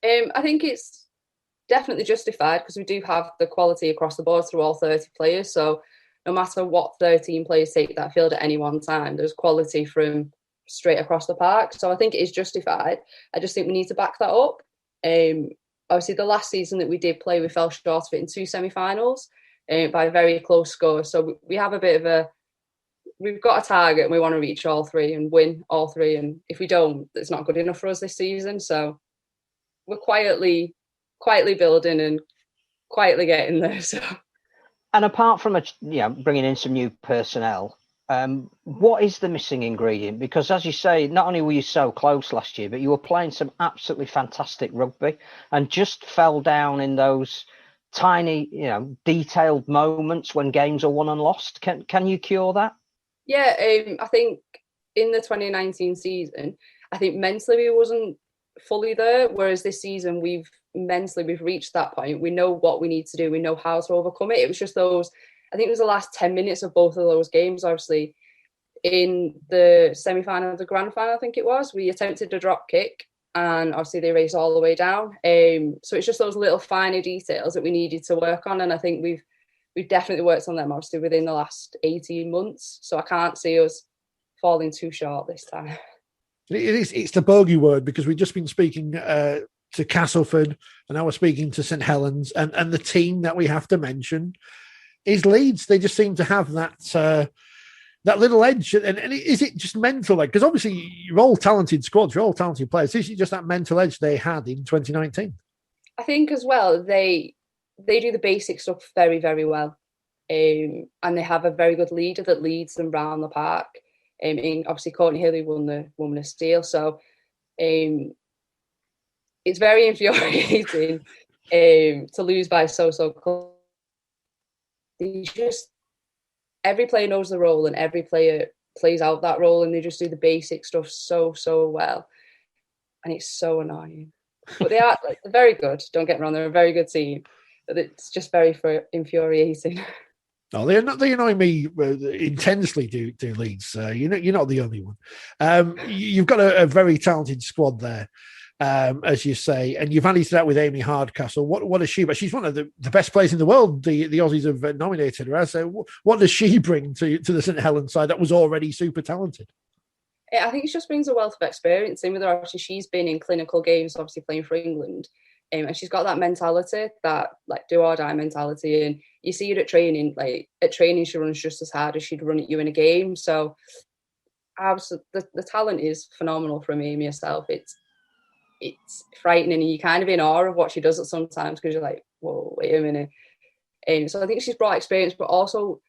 I think it's definitely justified because we do have the quality across the board through all 30 players. So no matter what 13 players take that field at any one time, there's quality from straight across the park. So I think it is justified. I just think we need to back that up. Obviously, the last season that we did play, we fell short of it in 2 semi-finals by a very close score. So we have a bit of we've got a target and we want to reach all 3 and win all 3. And if we don't, it's not good enough for us this season. So we're quietly building and quietly getting there. So, and apart from bringing in some new personnel, what is the missing ingredient? Because as you say, not only were you so close last year, but you were playing some absolutely fantastic rugby and just fell down in those tiny, detailed moments when games are won and lost. Can you cure that? Yeah, I think in the 2019 season, I think mentally we wasn't fully there, whereas this season we've mentally we've reached that point. We know what we need to do. We know how to overcome it. It was just those, I think it was the last 10 minutes of both of those games, obviously. In the semi-final of the grand final, I think it was, we attempted a drop kick and obviously they raced all the way down. So it's just those little finer details that we needed to work on. And I think we've definitely worked on them, obviously, within the last 18 months. So I can't see us falling too short this time. It's the bogey word, because we've just been speaking to Castleford and now we're speaking to St Helens, and the team that we have to mention is Leeds. They just seem to have that little edge. And is it just mental? Because obviously you're all talented squads, you're all talented players. Is it just that mental edge they had in 2019? I think as well, they do the basic stuff very, very well. And they have a very good leader that leads them round the park. Obviously, Courtney Hill, who won the Woman of Steel. So it's very infuriating to lose by so close. Every player knows the role and every player plays out that role, and they just do the basic stuff so well. And it's so annoying. But they're very good. Don't get me wrong, they're a very good team. But it's just very infuriating. No, they annoy me intensely. Do Leeds? You're not the only one. You've got a very talented squad there, as you say, and you've added to that with Amy Hardcastle. What is she? But she's one of the best players in the world. The Aussies have nominated her. So what does she bring to the St Helens side that was already super talented? I think she just brings a wealth of experience in with her. Obviously, she's been in clinical games, obviously playing for England. And she's got that mentality, that do or die mentality, and you see it at training. At training, she runs just as hard as she'd run at you in a game. So, absolutely, the talent is phenomenal from Amy herself. It's frightening, and you're kind of in awe of what she does at sometimes, because you're like, whoa, wait a minute. So I think she's brought experience, but also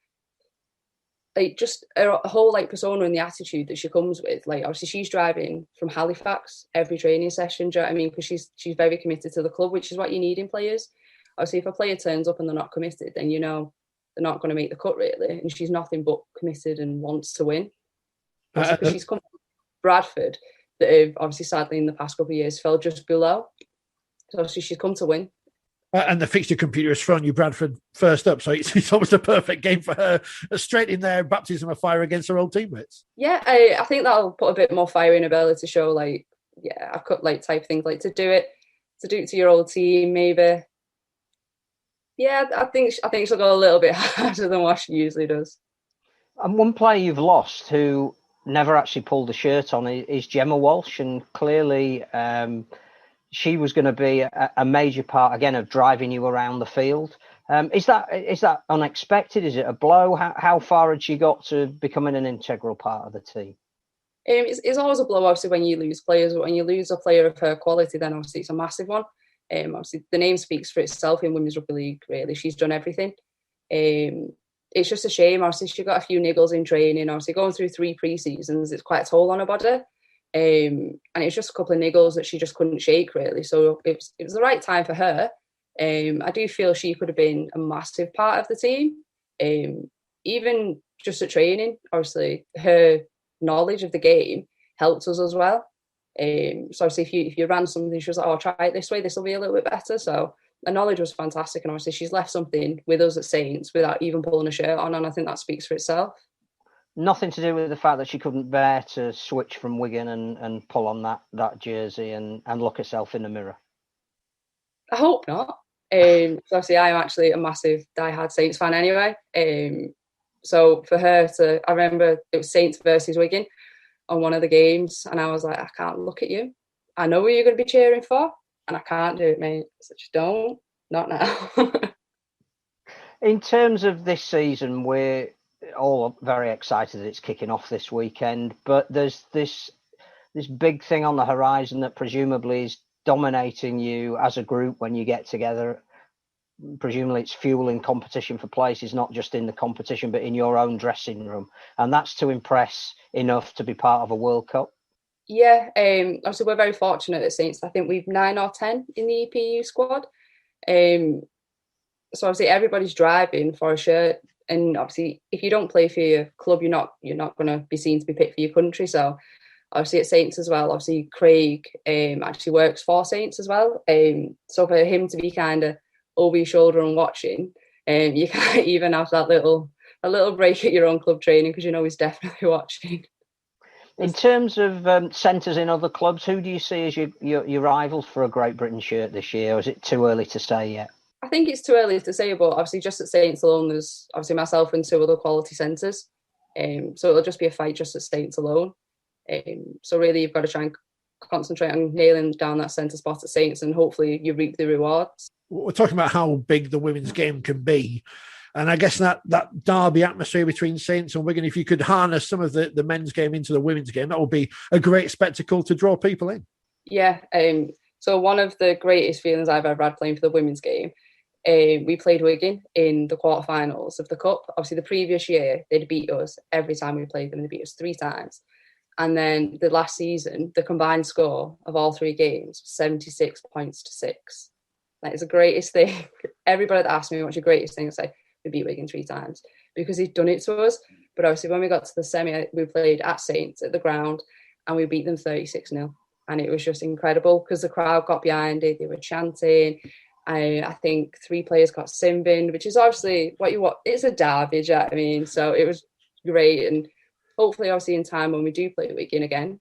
just a whole persona and the attitude that she comes with. Obviously she's driving from Halifax every training session, do you know what I mean? Because she's very committed to the club, which is what you need in players. Obviously if a player turns up and they're not committed, then you know they're not going to make the cut really. And she's nothing but committed and wants to win. Because she's come from Bradford, that have obviously sadly in the past couple of years fell just below. So obviously she's come to win. And the fixture computer has thrown you Bradford first up, so it's almost a perfect game for her. Straight in there, baptism of fire against her old teammates. Yeah, I think that'll put a bit more fire in her belly to show, I've got type things to do it to your old team, maybe. Yeah, I think she'll go a little bit harder than what she usually does. And one player you've lost who never actually pulled the shirt on is Gemma Walsh, and clearly she was going to be a major part again of driving you around the field. Is that unexpected? Is it a blow? How far had she got to becoming an integral part of the team? It's always a blow, obviously, when you lose players. When you lose a player of her quality, then obviously it's a massive one. Obviously, the name speaks for itself in Women's Rugby League, really. She's done everything. It's just a shame. Obviously, she got a few niggles in training. Obviously, going through 3 pre-seasons, it's quite a toll on her body. And it's just a couple of niggles that she just couldn't shake, really. So it was the right time for her. I do feel she could have been a massive part of the team. Even just at training, obviously, her knowledge of the game helped us as well. So obviously, if you ran something, she was like, "Oh, try it this way. This will be a little bit better." So the knowledge was fantastic, and obviously, she's left something with us at Saints without even pulling a shirt on, and I think that speaks for itself. Nothing to do with the fact that she couldn't bear to switch from Wigan and pull on that jersey and look herself in the mirror. I hope not. Obviously, I'm actually a massive diehard Saints fan anyway. So for her to, I remember it was Saints versus Wigan on one of the games, and I was like, I can't look at you. I know who you're going to be cheering for, and I can't do it, mate. So just don't, not now. In terms of this season, we're all very excited that it's kicking off this weekend, but there's this big thing on the horizon that presumably is dominating you as a group when you get together. Presumably it's fueling competition for places, not just in the competition, but in your own dressing room. And that's to impress enough to be part of a World Cup. Yeah, obviously we're very fortunate at Saints. I think we've 9 or 10 in the EPU squad. So obviously everybody's driving for a shirt. And obviously if you don't play for your club, you're not going to be seen to be picked for your country. So obviously at Saints as well. Obviously Craig actually works for Saints as well. So for him to be kind of over your shoulder and watching, you can't even have a little break at your own club training because you know he's definitely watching. In terms of centres in other clubs, who do you see as your rivals for a Great Britain shirt this year, or is it too early to say yet? I think it's too early to say, but obviously just at Saints alone, there's obviously myself and 2 other quality centres. So it'll just be a fight just at Saints alone. So really you've got to try and concentrate on nailing down that centre spot at Saints, and hopefully you reap the rewards. We're talking about how big the women's game can be. And I guess that derby atmosphere between Saints and Wigan, if you could harness some of the men's game into the women's game, that would be a great spectacle to draw people in. Yeah. So one of the greatest feelings I've ever had playing for the women's game, we played Wigan in the quarterfinals of the Cup. Obviously, the previous year, they'd beat us every time we played them. They beat us 3 times. And then the last season, the combined score of all 3 games, 76 points to 6. That is the greatest thing. Everybody that asks me what's your greatest thing, I say, we beat Wigan 3 times because he'd done it to us. But obviously when we got to the semi, we played at Saints at the ground and we beat them 36-0. And it was just incredible because the crowd got behind it. They were chanting. I think 3 players got sin-binned, which is obviously what you want. It's a derby, do you know what I mean? So it was great. And hopefully, obviously, in time when we do play Wigan again,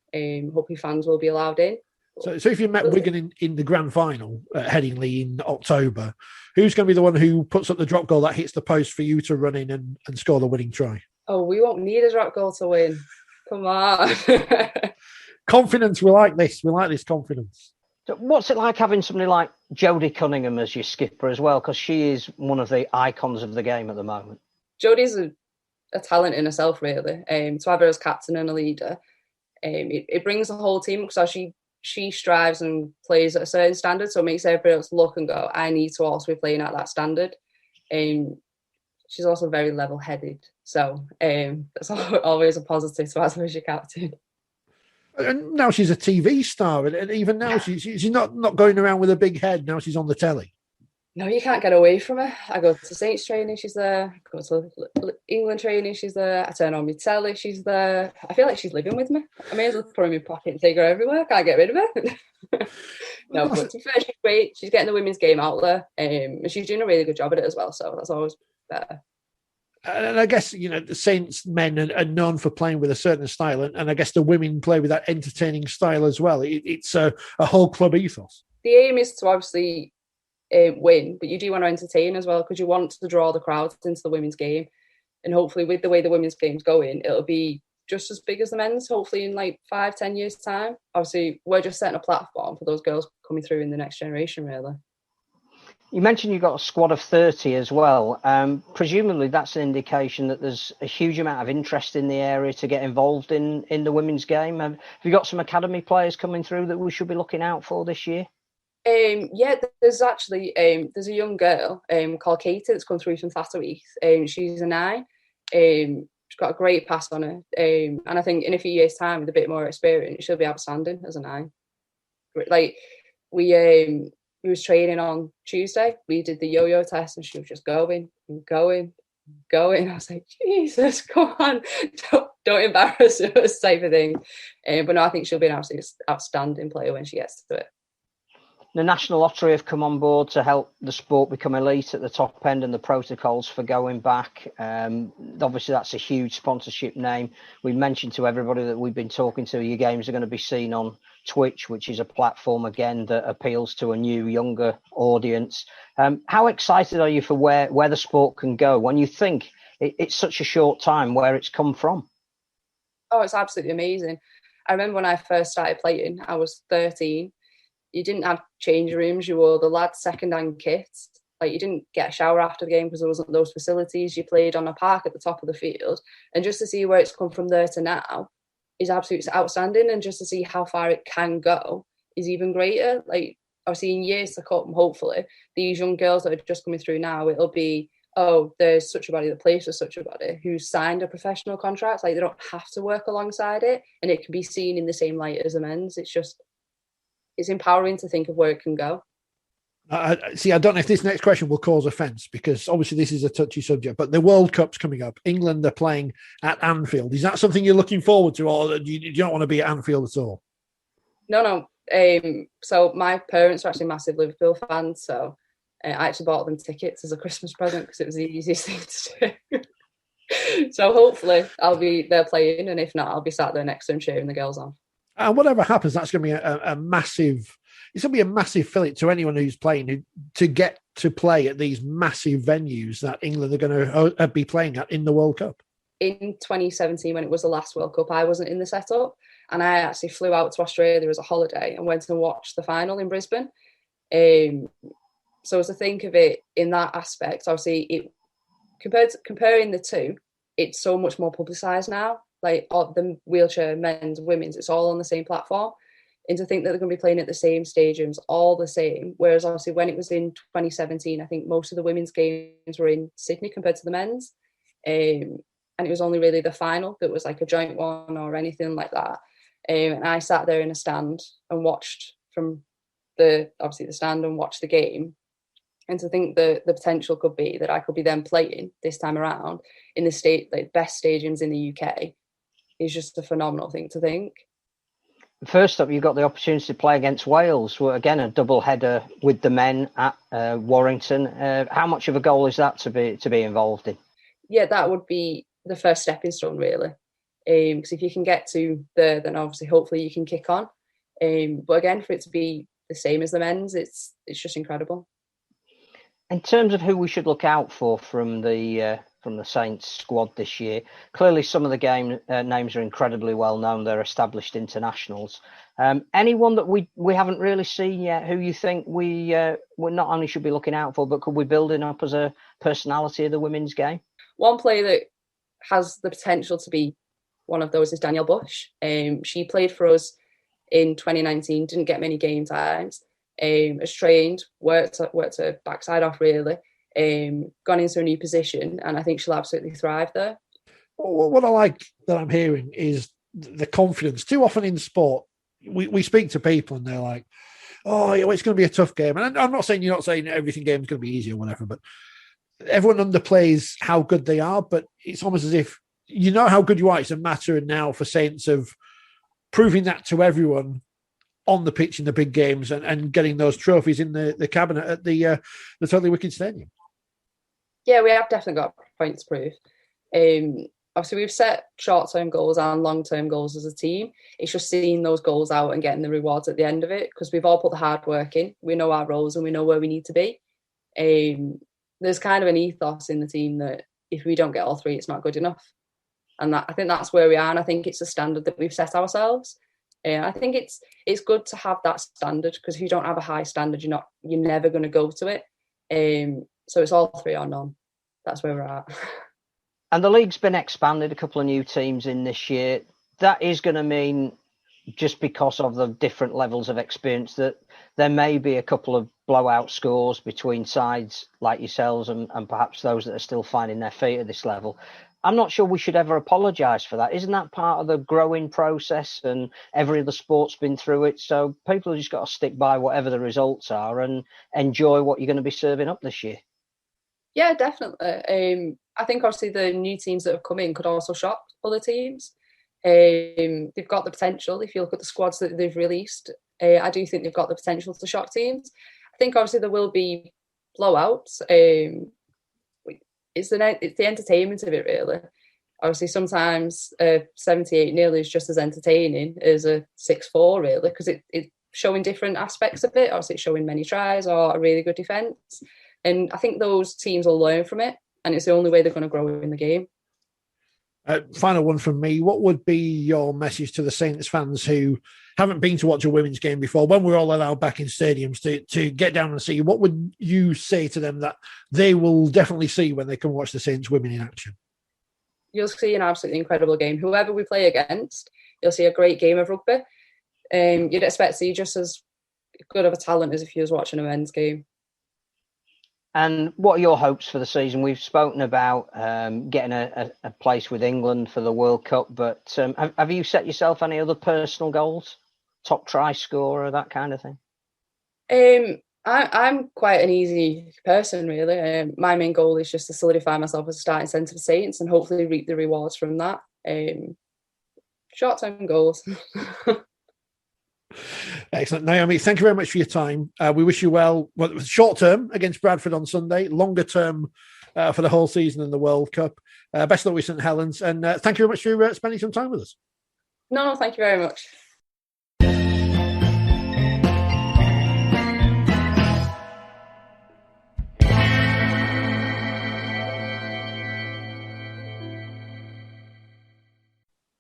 hopefully fans will be allowed in. So if you met Wigan in the grand final at Headingley in October, who's going to be the one who puts up the drop goal that hits the post for you to run in and score the winning try? Oh, we won't need a drop goal to win. Come on. Confidence. We like this. We like this confidence. So what's it like having somebody like Jodie Cunningham as your skipper as well? Because she is one of the icons of the game at the moment. Jodie's a talent in herself, really. To have her as captain and a leader, it brings the whole team because she strives and plays at a certain standard, so it makes everybody else look and go, I need to also be playing at that standard. She's also very level-headed, so that's always a positive to have her as your captain. And now she's a TV star, and even now she's not going around with a big head. Now she's on the telly. No, you can't get away from her. I go to Saints training, she's there. I go to England training, she's there. I turn on my telly, she's there. I feel like she's living with me. I may as well put her in my pocket and take her everywhere. I can't get rid of her. No, but to be fair, she's great. She's getting the women's game out there. And she's doing a really good job at it as well, so that's always better. And I guess, the Saints men are known for playing with a certain style, and I guess the women play with that entertaining style as well. It's a whole club ethos. The aim is to obviously win, but you do want to entertain as well because you want to draw the crowds into the women's game. And hopefully with the way the women's game's going, it'll be just as big as the men's, hopefully in like 5-10 years' time. Obviously, we're just setting a platform for those girls coming through in the next generation, really. You mentioned you've got a squad of 30 as well. Presumably that's an indication that there's a huge amount of interest in the area to get involved in the women's game. Have you got some academy players coming through that we should be looking out for this year? Yeah, there's actually there's a young girl called Katie that's come through from Thatterheath. She's a 9. She's got a great pass on her. And I think in a few years' time, with a bit more experience, she'll be outstanding as a 9. Like, we was training on Tuesday. We did the yo-yo test and she was just going and going and going. I was like, Jesus, come on. Don't embarrass us type of thing. But no, I think she'll be an absolutely outstanding player when she gets to it. The National Lottery have come on board to help the sport become elite at the top end and the protocols for going back. Obviously, that's a huge sponsorship name. We mentioned to everybody that we've been talking to, your games are going to be seen on Twitch, which is a platform, again, that appeals to a new, younger audience. How excited are you for where the sport can go when you think it's such a short time where it's come from? Oh, it's absolutely amazing. I remember when I first started playing, I was 13. You didn't have change rooms. You wore the lads' second-hand kits. Like, you didn't get a shower after the game because there wasn't those facilities. You played on a park at the top of the field. And just to see where it's come from there to now is absolutely outstanding. And just to see how far it can go is even greater. Like, obviously, in years to come, hopefully, these young girls that are just coming through now, it'll be, oh, there's such a body that plays for such a body who's signed a professional contract. Like, they don't have to work alongside it. And it can be seen in the same light as the men's. It's empowering to think of where it can go. See, I don't know if this next question will cause offence because obviously this is a touchy subject, but the World Cup's coming up. England are playing at Anfield. Is that something you're looking forward to, or do you don't want to be at Anfield at all? No. So my parents are actually massive Liverpool fans, so I actually bought them tickets as a Christmas present because it was the easiest thing to do. So hopefully I'll be there playing, and if not, I'll be sat there next to them cheering the girls on. And whatever happens, that's going to be a massive. It's going to be a massive fill to anyone who's playing to get to play at these massive venues that England are going to be playing at in the World Cup. In 2017, when it was the last World Cup, I wasn't in the setup, and I actually flew out to Australia as a holiday and went and watched the final in Brisbane. So to think of it in that aspect, obviously, comparing the two, it's so much more publicised now. Like the wheelchair, men's, women's, it's all on the same platform. And to think that they're going to be playing at the same stadiums, all the same. Whereas obviously when it was in 2017, I think most of the women's games were in Sydney compared to the men's. And it was only really the final that was like a joint one or anything like that. And I sat there in a stand and watched from the stand and watched the game. And to think that the potential could be that I could be then playing this time around in the best stadiums in the UK is just a phenomenal thing to think. First up, you got the opportunity to play against Wales. Well, again, a double header with the men at Warrington. How much of a goal is that to be involved in? Yeah, that would be the first stepping stone, really. Because if you can get to there, then obviously, hopefully, you can kick on. But again, for it to be the same as the men's, it's just incredible. In terms of who we should look out for from the Saints squad this year, clearly some of the game names are incredibly well known. They're established internationals. Anyone that we haven't really seen yet, who you think we not only should be looking out for, but could we building up as a personality of the women's game? One player that has the potential to be one of those is Danielle Bush. She played for us in 2019, didn't get many game times. Has trained, worked her backside off really, gone into a new position, and I think she'll absolutely thrive there. What I like that I'm hearing is the confidence. Too often in sport, we speak to people and they're like, oh, it's going to be a tough game. And I'm not saying you're not saying every game is going to be easy or whatever, but everyone underplays how good they are, but it's almost as if you know how good you are. It's a matter now for Saints of proving that to everyone on the pitch in the big games and getting those trophies in the cabinet at the Totally Wicked Stadium. Yeah, we have definitely got points to prove. Obviously, we've set short-term goals and long-term goals as a team. It's just seeing those goals out and getting the rewards at the end of it, because we've all put the hard work in. We know our roles and we know where we need to be. There's kind of an ethos in the team that if we don't get all three, it's not good enough. And I think that's where we are, and I think it's a standard that we've set ourselves. I think it's good to have that standard, because if you don't have a high standard, you're never going to go to it. So it's all three or none. That's where we're at. And the league's been expanded, a couple of new teams in this year. That is going to mean, just because of the different levels of experience, that there may be a couple of blowout scores between sides like yourselves and perhaps those that are still finding their feet at this level. I'm not sure we should ever apologise for that. Isn't that part of the growing process? And every other sport's been through it. So people have just got to stick by whatever the results are and enjoy what you're going to be serving up this year. Yeah, definitely. I think obviously the new teams that have come in could also shock other teams. They've got the potential. If you look at the squads that they've released, I do think they've got the potential to shock teams. I think obviously there will be blowouts. It's the entertainment of it, really. Obviously, sometimes 78-0 is just as entertaining as a 6-4, really, because it's showing different aspects of it. Obviously, it's showing many tries or a really good defence. And I think those teams will learn from it, and it's the only way they're going to grow in the game. Final one from me. What would be your message to the Saints fans who haven't been to watch a women's game before, when we're all allowed back in stadiums to get down and see? What would you say to them that they will definitely see when they come watch the Saints women in action? You'll see an absolutely incredible game. Whoever we play against, you'll see a great game of rugby. You'd expect to see just as good of a talent as if you was watching a men's game. And what are your hopes for the season? We've spoken about getting a place with England for the World Cup, but have you set yourself any other personal goals? Top try scorer, that kind of thing? I'm quite an easy person, really. My main goal is just to solidify myself as a starting centre for Saints and hopefully reap the rewards from that. Short-term goals. Excellent. Naomi, thank you very much for your time. We wish you well, short-term against Bradford on Sunday, longer-term for the whole season in the World Cup. Best of luck with St Helens, and thank you very much for spending some time with us. No, thank you very much.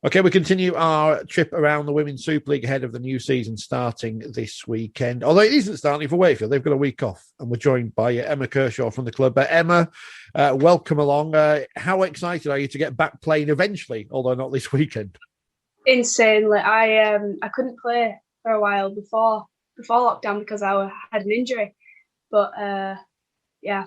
Okay, we continue our trip around the Women's Super League ahead of the new season starting this weekend. Although it isn't starting for Wakefield, they've got a week off, and we're joined by Emma Kershaw from the club. Emma, welcome along. How excited are you to get back playing eventually, although not this weekend? Insanely. I couldn't play for a while before lockdown because I had an injury. But I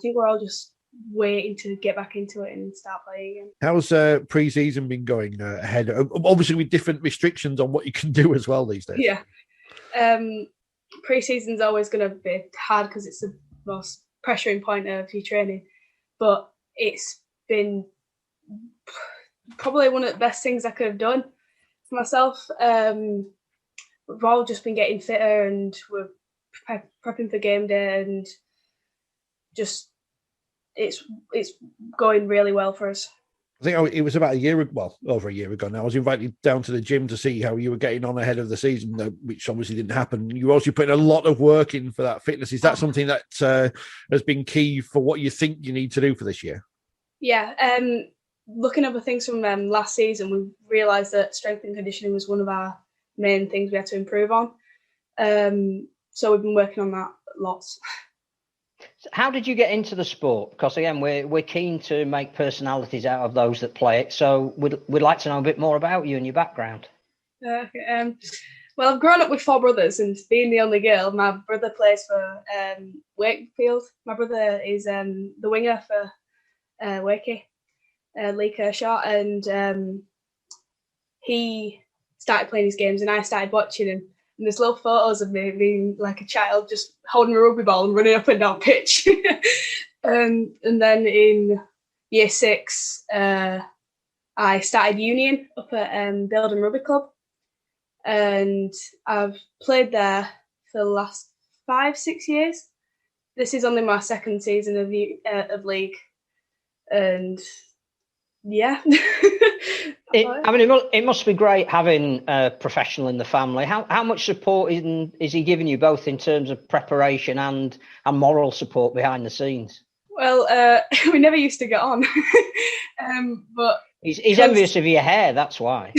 think we're all just waiting to get back into it and start playing again. How's pre-season been going ahead? Obviously with different restrictions on what you can do as well these days. Yeah. Pre-season's always going to be hard because it's the most pressuring point of your training. But it's been probably one of the best things I could have done for myself. We've all just been getting fitter and we're prepping for game day, and just it's going really well for us. I think it was about over a year ago now. I was invited down to the gym to see how you were getting on ahead of the season, which obviously didn't happen. You also put in a lot of work in for that fitness. Is that something that has been key for what you think you need to do for this year? Yeah. Looking over things from last season, we realised that strength and conditioning was one of our main things we had to improve on. So we've been working on that lots. How did you get into the sport? Because again, we're keen to make personalities out of those that play it. So we'd like to know a bit more about you and your background. Okay. Well, I've grown up with 4 brothers, and being the only girl, my brother plays for Wakefield. My brother is the winger for Wakey, Lee Kershaw, and he started playing his games, and I started watching him. And there's little photos of me being like a child, just holding a rugby ball and running up and down pitch. And then in year 6, I started union up at Building Rugby Club. And I've played there for the last 5-6 years. This is only my 2nd season of league. And yeah. It must be great having a professional in the family. How much support is he giving you, both in terms of preparation and moral support behind the scenes? Well, we never used to get on, but he's envious of your hair. That's why.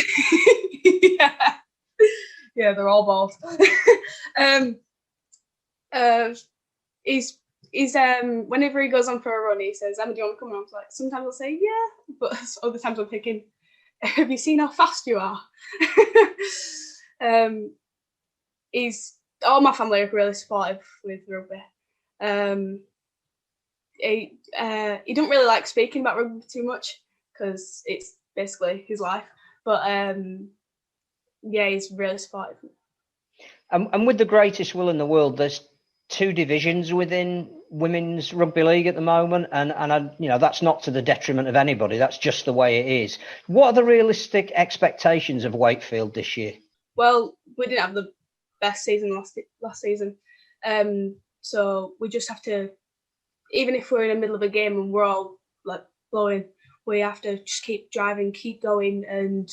yeah, they're all bald. He's whenever he goes on for a run, he says, "Emma, do you want to come on?" I'm like, sometimes I'll say yeah, but other times I'm thinking, have you seen how fast you are? All my family are really supportive with rugby. He don't really like speaking about rugby too much because it's basically his life. But he's really supportive. And with the greatest will in the world, there's 2 divisions within women's rugby league at the moment, and that's not to the detriment of anybody. That's just the way it is. What are the realistic expectations of Wakefield this year? Well, we didn't have the best season last season, so we just have to, even if we're in the middle of a game and we're all like blowing, we have to just keep driving, keep going, and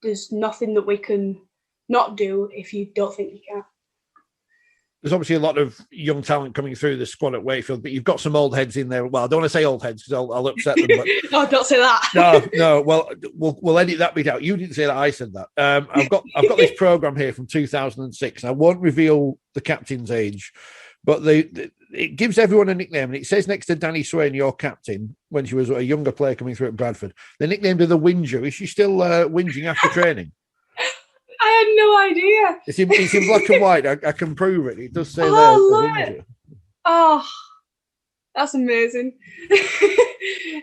there's nothing that we can not do if you don't think you can. There's obviously a lot of young talent coming through the squad at Wakefield, but you've got some old heads in there. Well, I don't want to say old heads because I'll upset them. But no, don't say that. No. Well, we'll edit that bit out. You didn't say that. I said that. I've got this program here from 2006, and I won't reveal the captain's age, but it gives everyone a nickname, and it says next to Danny Swain, your captain, when she was a younger player coming through at Bradford, they nicknamed her the Whinger. Is she still whinging after training? I had no idea. It's in black and white. I can prove it. It does say there. Look. Oh, that's amazing.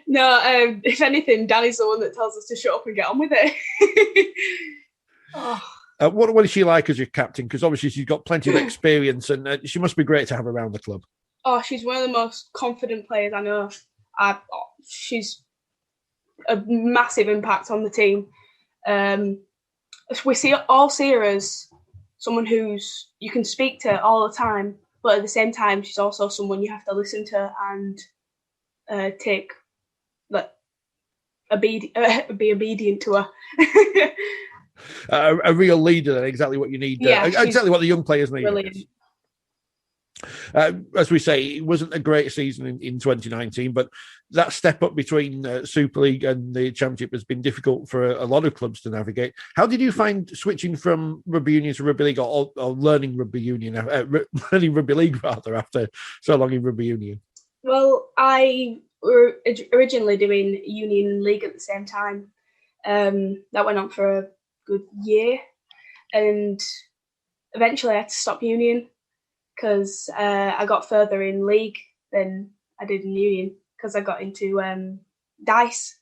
No, if anything, Danny's the one that tells us to shut up and get on with it. What is she like as your captain? Because obviously she's got plenty of experience, and she must be great to have around the club. Oh, she's one of the most confident players I know. She's a massive impact on the team. We see her as someone who's you can speak to all the time, but at the same time, she's also someone you have to listen to and take be obedient to her. A real leader, then, exactly what you need. Exactly what the young players need. As we say, it wasn't a great season in 2019, but that step up between Super League and the Championship has been difficult for a lot of clubs to navigate. How did you find switching from Rugby Union to Rugby League, or learning Rugby Union, learning Rugby League rather, after so long in Rugby Union? Well, I were originally doing Union League at the same time. That went on for a good year, and eventually I had to stop Union because I got further in League than I did in Union because I got into Dice,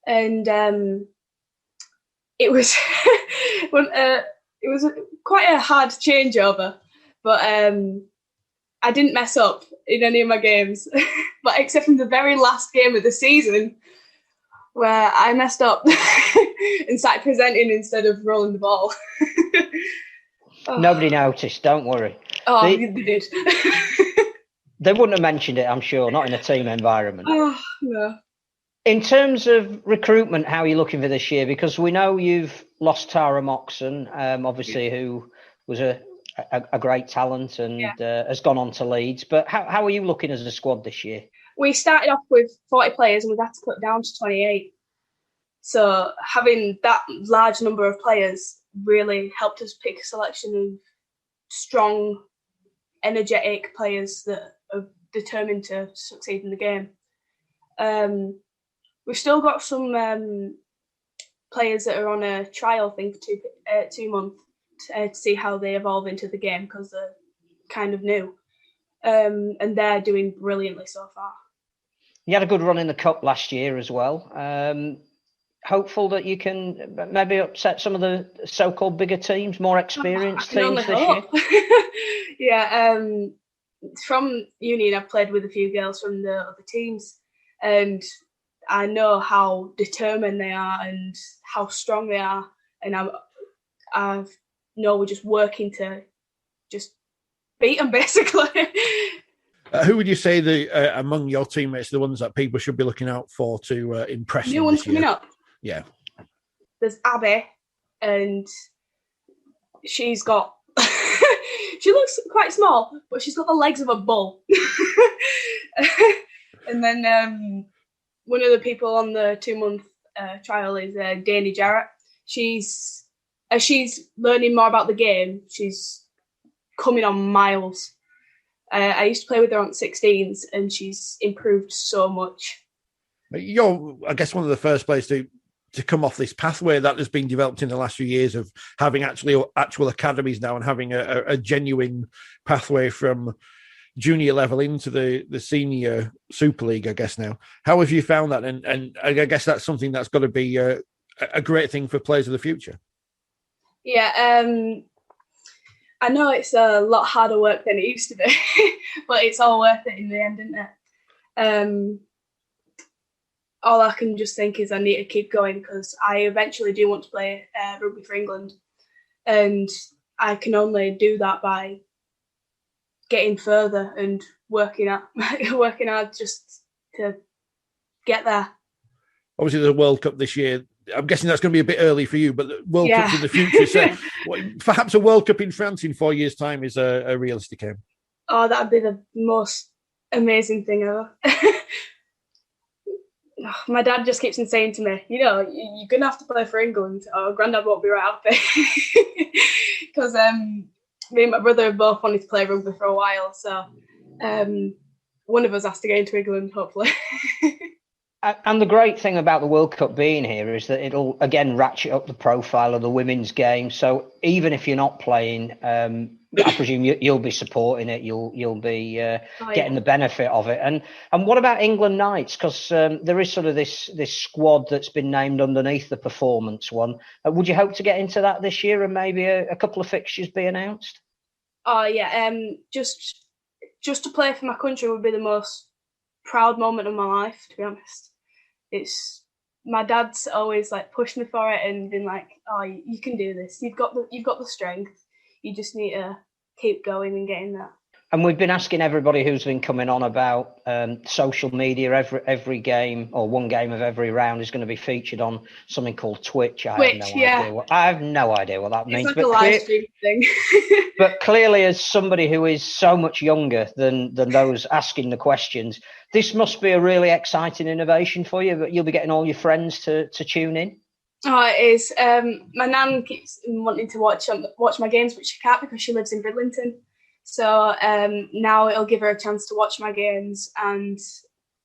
and it was quite a hard changeover, but I didn't mess up in any of my games, but except from the very last game of the season where I messed up and started presenting instead of rolling the ball. Nobody noticed, don't worry. Oh, they did. They wouldn't have mentioned it, I'm sure, not in a team environment. Oh, no. In terms of recruitment, how are you looking for this year? Because we know you've lost Tara Moxon, obviously, who was a great talent and has gone on to Leeds. But how are you looking as a squad this year? We started off with 40 players and we've had to cut down to 28. So having that large number of players really helped us pick a selection of strong, energetic players that are determined to succeed in the game. We've still got some players that are on a trial thing for 2 months to see how they evolve into the game because they're kind of new. And they're doing brilliantly so far. You had a good run in the Cup last year as well. Hopeful that you can maybe upset some of the so-called bigger teams, more experienced teams this year? Yeah, from Union, I've played with a few girls from the other teams, and I know how determined they are and how strong they are, and I know we're just working to just beat them, basically. Who would you say among your teammates, the ones that people should be looking out for to impress them? New ones coming up? Yeah. There's Abby, and she's got... she looks quite small, but she's got the legs of a bull. And then one of the people on the 2-month trial is Dani Jarrett. As she's learning more about the game, she's coming on miles. I used to play with her on 16s, and she's improved so much. You're, I guess, one of the first players to come off this pathway that has been developed in the last few years of having actual academies now and having a genuine pathway from junior level into the senior Super League, I guess, now. How have you found that? And I guess that's something that's got to be a great thing for players of the future. Yeah, I know it's a lot harder work than it used to be, but it's all worth it in the end, isn't it? All I can just think is I need to keep going because I eventually do want to play rugby for England, and I can only do that by getting further and working hard just to get there. Obviously, the World Cup this year, I'm guessing that's going to be a bit early for you, but the World Cup's in the future. So perhaps a World Cup in France in 4 years' time is a realistic aim. Oh, that'd be the most amazing thing ever. My dad just keeps on saying to me, you're going to have to play for England or Grandad won't be right happy. Because me and my brother have both wanted to play rugby for a while. So one of us has to get into England, hopefully. And the great thing about the World Cup being here is that it'll again ratchet up the profile of the women's game. So even if you're not playing, I presume you'll be supporting it. You'll be getting the benefit of it. And what about England Knights? Because there is sort of this squad that's been named underneath the performance one. Would you hope to get into that this year and maybe a couple of fixtures be announced? Oh yeah, just to play for my country would be the most proud moment of my life, to be honest. It's my dad's always like pushed me for it and been like, "Oh, you can do this. You've got the strength. You just need to keep going and getting that." And we've been asking everybody who's been coming on about social media. Every game or one game of every round is going to be featured on something called Twitch. I have no idea what that means. It's like a live stream thing. But clearly, as somebody who is so much younger than those asking the questions, this must be a really exciting innovation for you. But you'll be getting all your friends to tune in. Oh, it is. My nan keeps wanting to watch my games, but she can't because she lives in Bridlington. So now it'll give her a chance to watch my games, and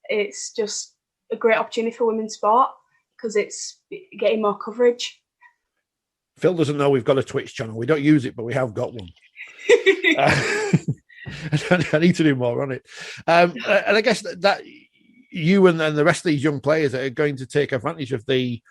it's just a great opportunity for women's sport because it's getting more coverage. Phil doesn't know we've got a Twitch channel. We don't use it, but we have got one. I need to do more on it. And I guess that you and the rest of these young players are going to take advantage of the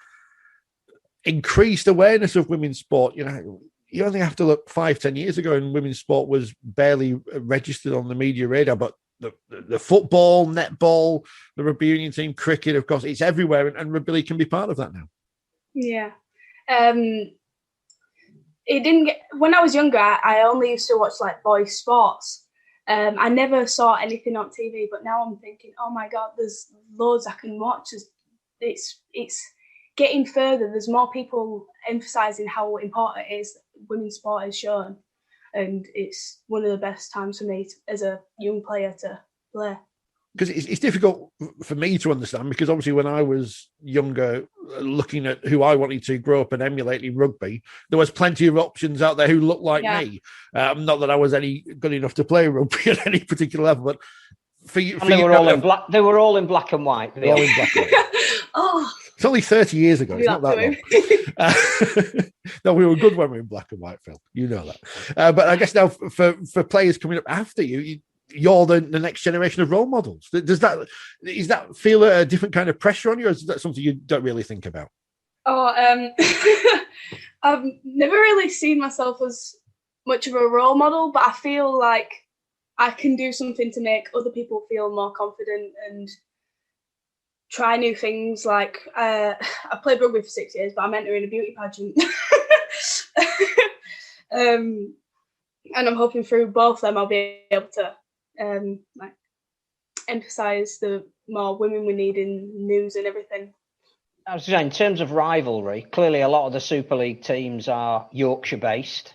increased awareness of women's sport. You know, you only have to look 5-10 years ago and women's sport was barely registered on the media radar, but the football, netball, the rugby union team, cricket, of course, it's everywhere, and rugby league can be part of that now. Yeah. It didn't get, when I was younger, I only used to watch like boys sports. I never saw anything on TV, but now I'm thinking, oh my God, there's loads I can watch. It's getting further. There's more people emphasising how important it is women's sport is shown. And it's one of the best times for me as a young player to play. Because it's difficult for me to understand, because obviously when I was younger, looking at who I wanted to grow up and emulate in rugby, there was plenty of options out there who looked like me. Not that I was any good enough to play rugby at any particular level, but they were all in black. They were all in black and white. They all in black and white. Oh, it's only 30 years ago. It's not that long. No, we were good when we were in black and white, Phil. You know that. But I guess now for players coming up after you're the next generation of role models. Does that feel a different kind of pressure on you, or is that something you don't really think about? Oh, I've never really seen myself as much of a role model, but I feel like I can do something to make other people feel more confident and try new things. Like I played rugby for 6 years, but I'm entering a beauty pageant. And I'm hoping through both of them I'll be able to emphasise the more women we need in news and everything. I was saying, in terms of rivalry, clearly a lot of the Super League teams are Yorkshire-based.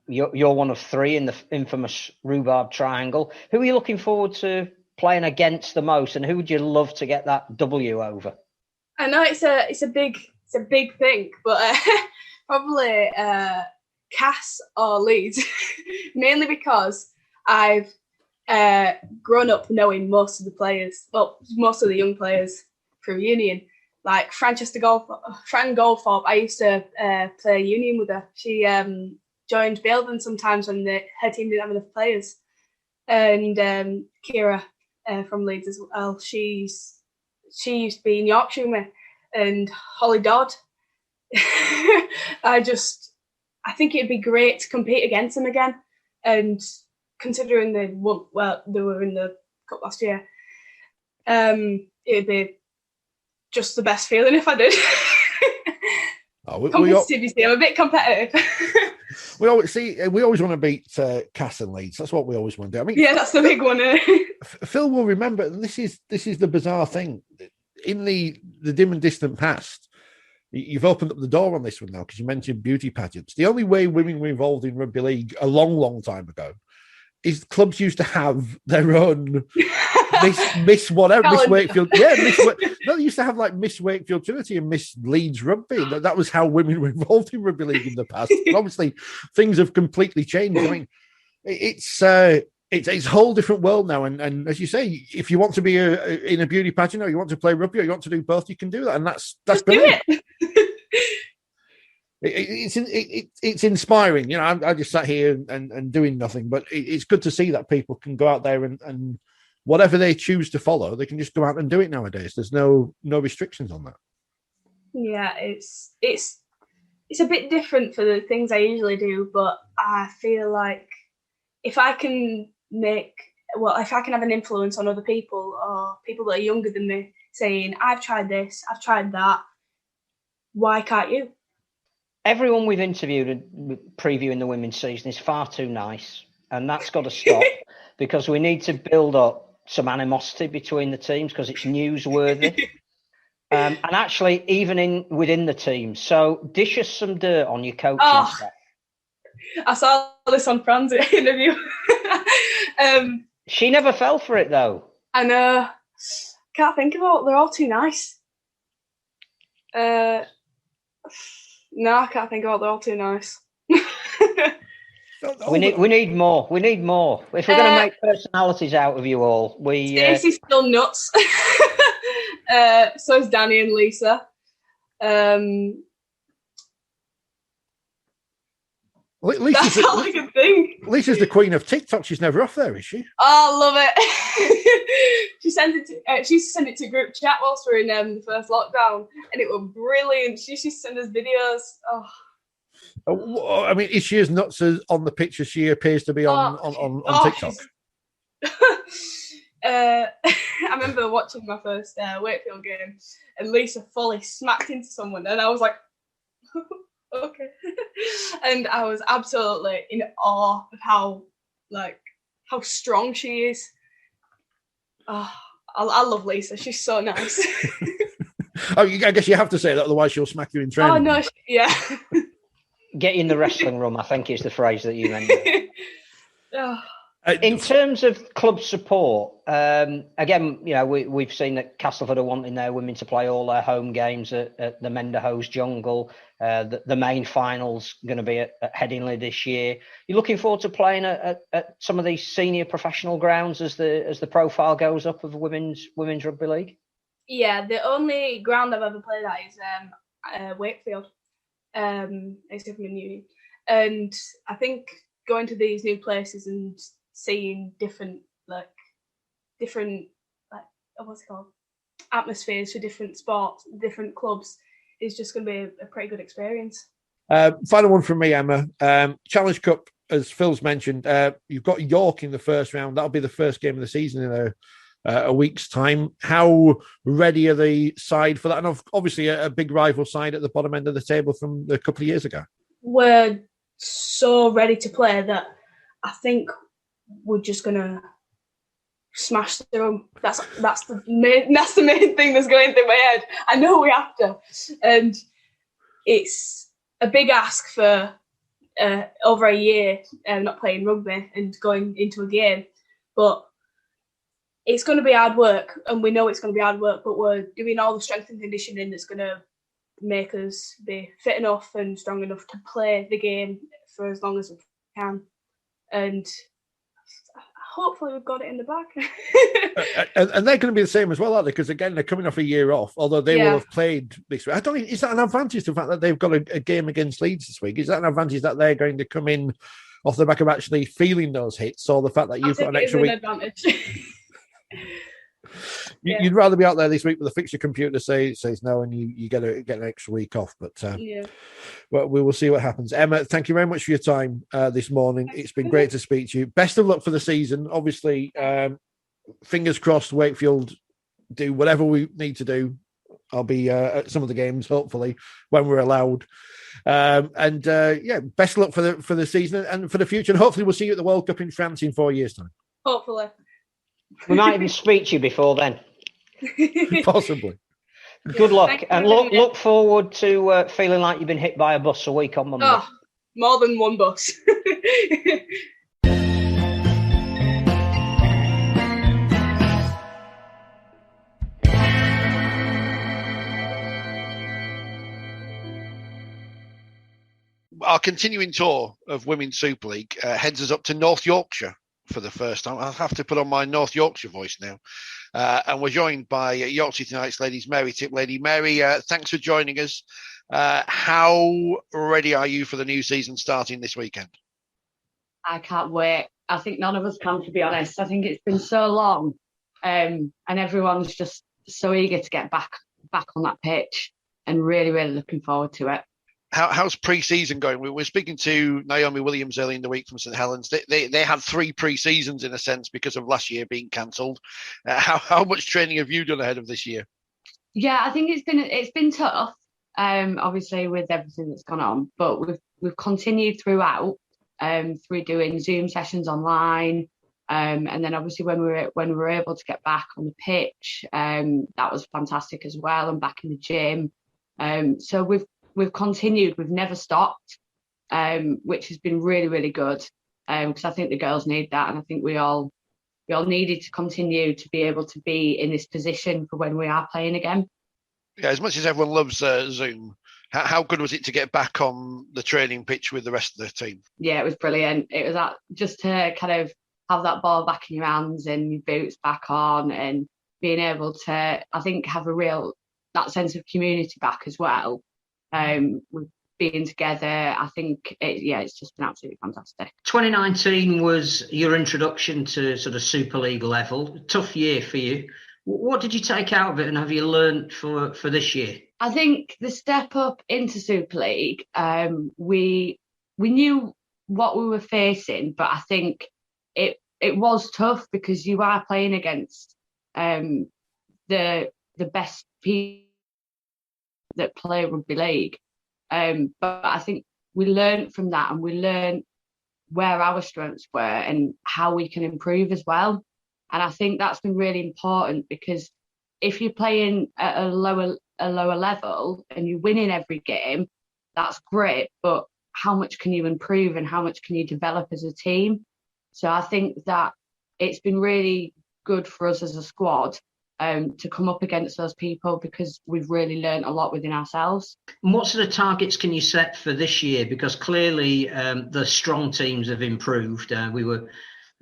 You're one of three in the infamous Rhubarb Triangle. Who are you looking forward to playing against the most, and who would you love to get that W over? I know it's a big thing, but probably Cass or Leeds, mainly because I've grown up knowing most of the players, most of the young players through Union. Like Fran Goldthorp, I used to play Union with her. She joined Baildon sometimes when her team didn't have enough players. And Kira from Leeds as well. She used to be in Yorkshire with me. And Holly Dodd. I think it'd be great to compete against them again. And considering they were in the cup last year, it'd be just the best feeling if I did. Competitive, you see, I'm a bit competitive. We always want to beat Cass and Leeds. That's what we always want to do. I mean, yeah, that's the big one. Phil will remember, and this is the bizarre thing. In the dim and distant past, you've opened up the door on this one now because you mentioned beauty pageants. The only way women were involved in rugby league a long, long time ago is clubs used to have their own Miss whatever, Miss Wakefield. Yeah, they used to have like Miss Wakefield Trinity and Miss Leeds Rugby. That was how women were involved in rugby league in the past. But obviously, things have completely changed. I mean, it's it's a whole different world now. And as you say, if you want to be in a beauty pageant, or you want to play rugby, or you want to do both, you can do that. And that's brilliant. It's inspiring. I just sat here and doing nothing, but it's good to see that people can go out there and whatever they choose to follow, they can just go out and do it nowadays. There's no restrictions on that. Yeah, it's a bit different for the things I usually do, but I feel like if I can have an influence on other people or people that are younger than me, saying, I've tried this, I've tried that, why can't you? Everyone we've interviewed previewing the women's season is far too nice, and that's got to stop because we need to build up some animosity between the teams because it's newsworthy. And actually, even within the team. So dish us some dirt on your coaching staff. I saw this on Fran's interview. She never fell for it, though. I know. Can't think of it. They're all too nice. No, I can't think of it. They're all too nice. We need more. We need more. If we're going to make personalities out of you all, Stacey's still nuts. So is Danny and Lisa. That's all I can think. Lisa's the queen of TikTok. She's never off there, is she? Oh, I love it. She used to send it to group chat whilst we were in the first lockdown, and it was brilliant. She used to send us videos. I mean, is she as nuts as on the picture she appears to be on TikTok? I remember watching my first Wakefield game, and Lisa fully smacked into someone, and I was like, okay. And I was absolutely in awe of how strong she is. Oh, I love Lisa. She's so nice. I guess you have to say that, otherwise she'll smack you in training. Oh no, yeah. Get in the wrestling room, I think is the phrase that you meant. In terms of club support, again, we've seen that Castleford are wanting their women to play all their home games at the Menderhose Jungle. The main final's going to be at Headingley this year. You're looking forward to playing at some of these senior professional grounds as the profile goes up of women's rugby league? Yeah, the only ground I've ever played at is Wakefield. Except from in uni, and I think going to these new places and seeing different what's it called, atmospheres for different sports, different clubs is just going to be a pretty good experience. Final one from me, Emma. Challenge Cup, as Phil's mentioned, you've got York in the first round. That'll be the first game of the season in a week's time. How ready are the side for that? And obviously a big rival side at the bottom end of the table from a couple of years ago. We're so ready to play that I think we're just gonna smash through them. That's the main thing that's going through my head. I know we have to, and it's a big ask for over a year not playing rugby and going into a game, but it's going to be hard work, and we know it's going to be hard work, but we're doing all the strength and conditioning that's going to make us be fit enough and strong enough to play the game for as long as we can. And hopefully we've got it in the bag. And they're going to be the same as well, aren't they? Because again, they're coming off a year off, although they will have played this week. Is that an advantage, the fact that they've got a game against Leeds this week? Is that an advantage that they're going to come in off the back of actually feeling those hits, or the fact that you've got an extra week? Advantage. You'd rather be out there this week with a fixture computer says no, and you get an extra week off. But well, we will see what happens. Emma, thank you very much for your time this morning. It's been great to speak to you. Best of luck for the season. Obviously, fingers crossed, Wakefield do whatever we need to do. I'll be at some of the games, hopefully, when we're allowed. Best of luck for the season and for the future. And hopefully we'll see you at the World Cup in France in 4 years' time. Hopefully. We might even speak to you before then. Possibly. Good luck. And look forward to feeling like you've been hit by a bus a week on Monday. Oh, more than one bus. Our continuing tour of Women's Super League heads us up to North Yorkshire for the first time. I'll have to put on my North Yorkshire voice now. And we're joined by Yorkshire Tonight's ladies, Mary Tiplady. Mary, thanks for joining us. How ready are you for the new season starting this weekend? I can't wait. I think none of us can, to be honest. I think it's been so long, and everyone's just so eager to get back on that pitch, and really, really looking forward to it. How's pre-season going? We were speaking to Naomi WIlliams early in the week from St Helens. They had 3 pre-seasons in a sense because of last year being cancelled. How much training have you done ahead of this year? Yeah, I think it's been tough. Obviously with everything that's gone on, but we've continued throughout through doing Zoom sessions online, and then obviously when we were able to get back on the pitch, that was fantastic as well, and back in the gym. So we've continued, we've never stopped, which has been really, really good, because I think the girls need that, and I think we all needed to continue to be able to be in this position for when we are playing again. Yeah, as much as everyone loves Zoom, how good was it to get back on the training pitch with the rest of the team? Yeah, it was brilliant. It was just to kind of have that ball back in your hands and your boots back on, and being able to, I think, have that sense of community back as well. With being together, I think it's just been absolutely fantastic. 2019 was your introduction to sort of Super League level. Tough year for you. What did you take out of it, and have you learned for this year? I think the step up into Super League, we knew what we were facing, but I think it was tough because you are playing against the best people that play rugby league. But I think we learned from that, and we learned where our strengths were and how we can improve as well. And I think that's been really important, because if you're playing at a lower level and you're winning every game, that's great. But how much can you improve, and how much can you develop as a team? So I think that it's been really good for us as a squad to come up against those people, because we've really learned a lot within ourselves. And what sort of targets can you set for this year? Because clearly the strong teams have improved. We were,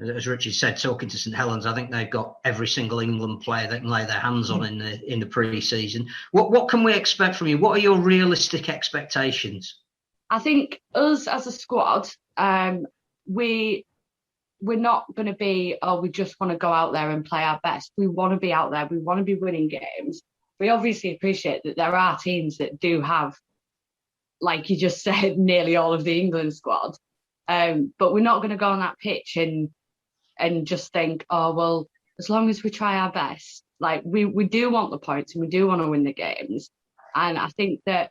as Richard said, talking to St Helens. I think they've got every single England player they can lay their hands on in the pre-season. What can we expect from you? What are your realistic expectations? I think us as a squad, we're not going to be, we just want to go out there and play our best. We want to be out there. We want to be winning games. We obviously appreciate that there are teams that do have, like you just said, nearly all of the England squad. But we're not going to go on that pitch and just think, as long as we try our best. Like we do want the points, and we do want to win the games. And I think that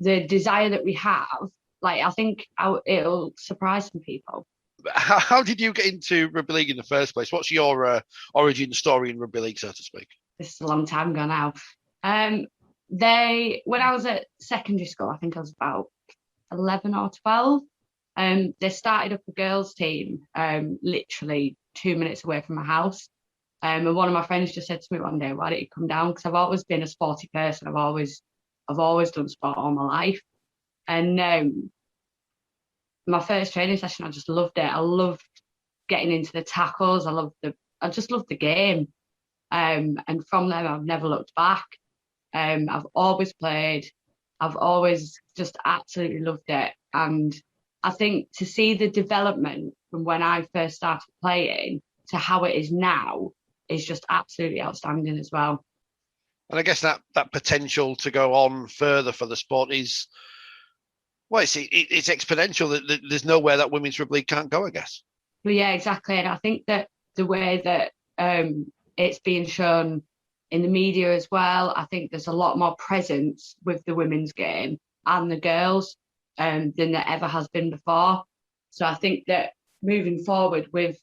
the desire that we have, I think it'll surprise some people. How did you get into rugby league in the first place? What's your origin story in rugby league, so to speak? This is a long time ago now. When I was at secondary school, I think I was about 11 or 12. They started up a girls' team literally 2 minutes away from my house. And one of my friends just said to me one day, "Why don't you come down?" Because I've always been a sporty person. I've always done sport all my life. And my first training session, I just loved it. I loved getting into the tackles. I just loved the game. And from there, I've never looked back. I've always played. I've always just absolutely loved it. And I think to see the development from when I first started playing to how it is now is just absolutely outstanding as well. And I guess that potential to go on further for the sport is, well, it's exponential. There's nowhere that women's rugby league can't go, I guess. Well, yeah, exactly. And I think that the way that it's being shown in the media as well, I think there's a lot more presence with the women's game and the girls than there ever has been before. So I think that moving forward with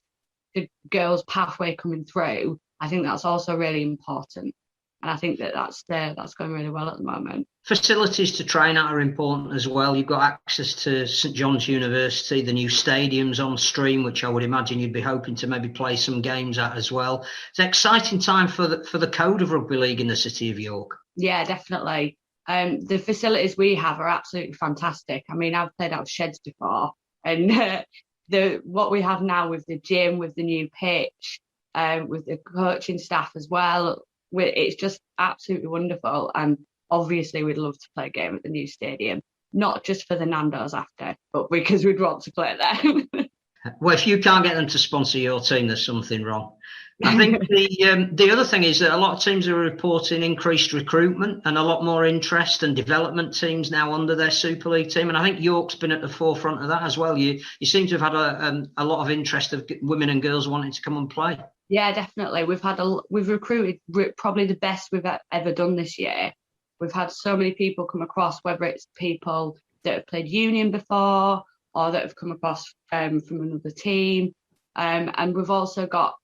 the girls' pathway coming through, I think that's also really important. And I think that's going really well at the moment. Facilities to train at are important as well. You've got access to St John's University, the new stadium's on stream, which I would imagine you'd be hoping to maybe play some games at as well. It's an exciting time for the code of rugby league in the city of York. Yeah, definitely. The facilities we have are absolutely fantastic. I mean, I've played out of sheds before, and what we have now with the gym, with the new pitch, with the coaching staff as well, it's just absolutely wonderful. And obviously we'd love to play a game at the new stadium, not just for the Nando's after, but because we'd want to play there. Well, if you can't get them to sponsor your team, there's something wrong. I think the other thing is that a lot of teams are reporting increased recruitment and a lot more interest and development teams now under their Super League team. And I think York's been at the forefront of that as well. You seem to have had a lot of interest of women and girls wanting to come and play. Yeah, definitely. We've recruited probably the best we've ever done this year. We've had so many people come across, whether it's people that have played union before or that have come across from another team. And we've also got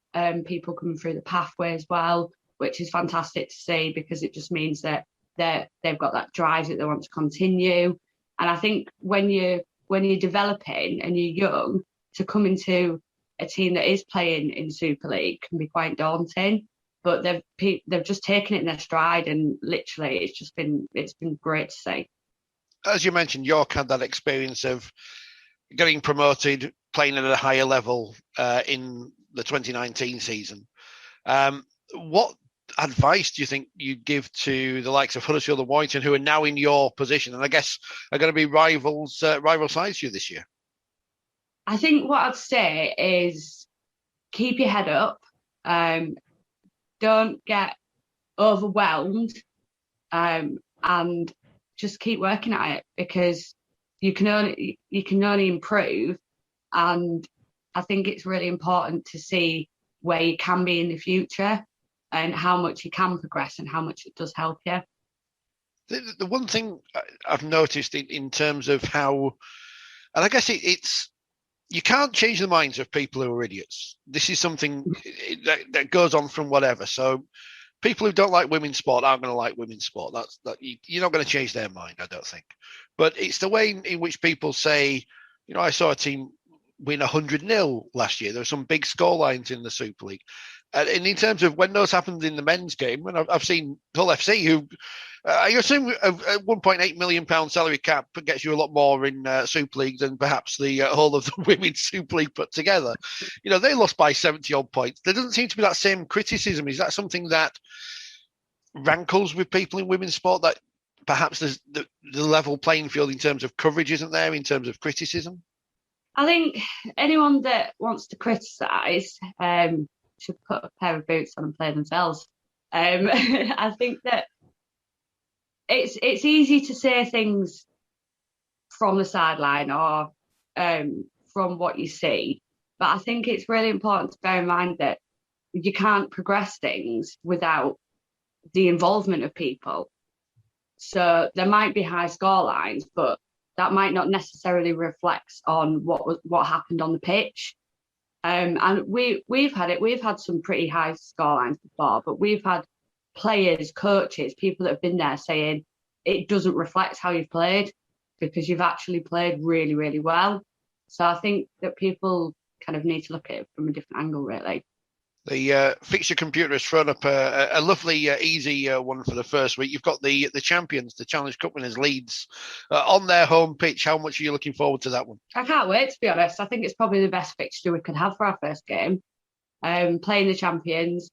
people coming through the pathway as well, which is fantastic to see, because it just means that they've got that drive that they want to continue. And I think when you're developing and you're young, to come into a team that is playing in Super League can be quite daunting. But they've just taken it in their stride, and literally it's been great to see. As you mentioned, York had that experience of getting promoted, playing at a higher level in the 2019 season. What advice do you think you'd give to the likes of Huddersfield and Warrington, who are now in your position, and I guess are going to be rival sides to you this year? I think what I'd say is keep your head up. Don't get overwhelmed, and just keep working at it, because you can only improve. And I think it's really important to see where you can be in the future and how much you can progress and how much it does help you. The one thing I've noticed in terms of how, and I guess it's, you can't change the minds of people who are idiots. This is something that goes on from whatever. So people who don't like women's sport aren't going to like women's sport. You're not going to change their mind, I don't think. But it's the way in which people say, I saw a team win 100-0 last year. There were some big score lines in the Super League. And in terms of when those happened in the men's game, and I've seen Hull FC, who I assume a £1.8 million salary cap gets you a lot more in Super League than perhaps the whole of the women's Super League put together. They lost by 70-odd points. There doesn't seem to be that same criticism. Is that something that rankles with people in women's sport, that perhaps there's the level playing field in terms of coverage isn't there, in terms of criticism? I think anyone that wants to criticise should put a pair of boots on and play themselves. I think that it's easy to say things from the sideline or from what you see, but I think it's really important to bear in mind that you can't progress things without the involvement of people. So there might be high score lines, but that might not necessarily reflect on what happened on the pitch. And we've had some pretty high score lines before, but we've had players, coaches, people that have been there saying it doesn't reflect how you've played, because you've actually played really, really well. So I think that people kind of need to look at it from a different angle, really. The fixture computer has thrown up a lovely, easy one for the first week. You've got the champions, the Challenge Cup winners, Leeds, on their home pitch. How much are you looking forward to that one? I can't wait, to be honest. I think it's probably the best fixture we could have for our first game. Playing the champions.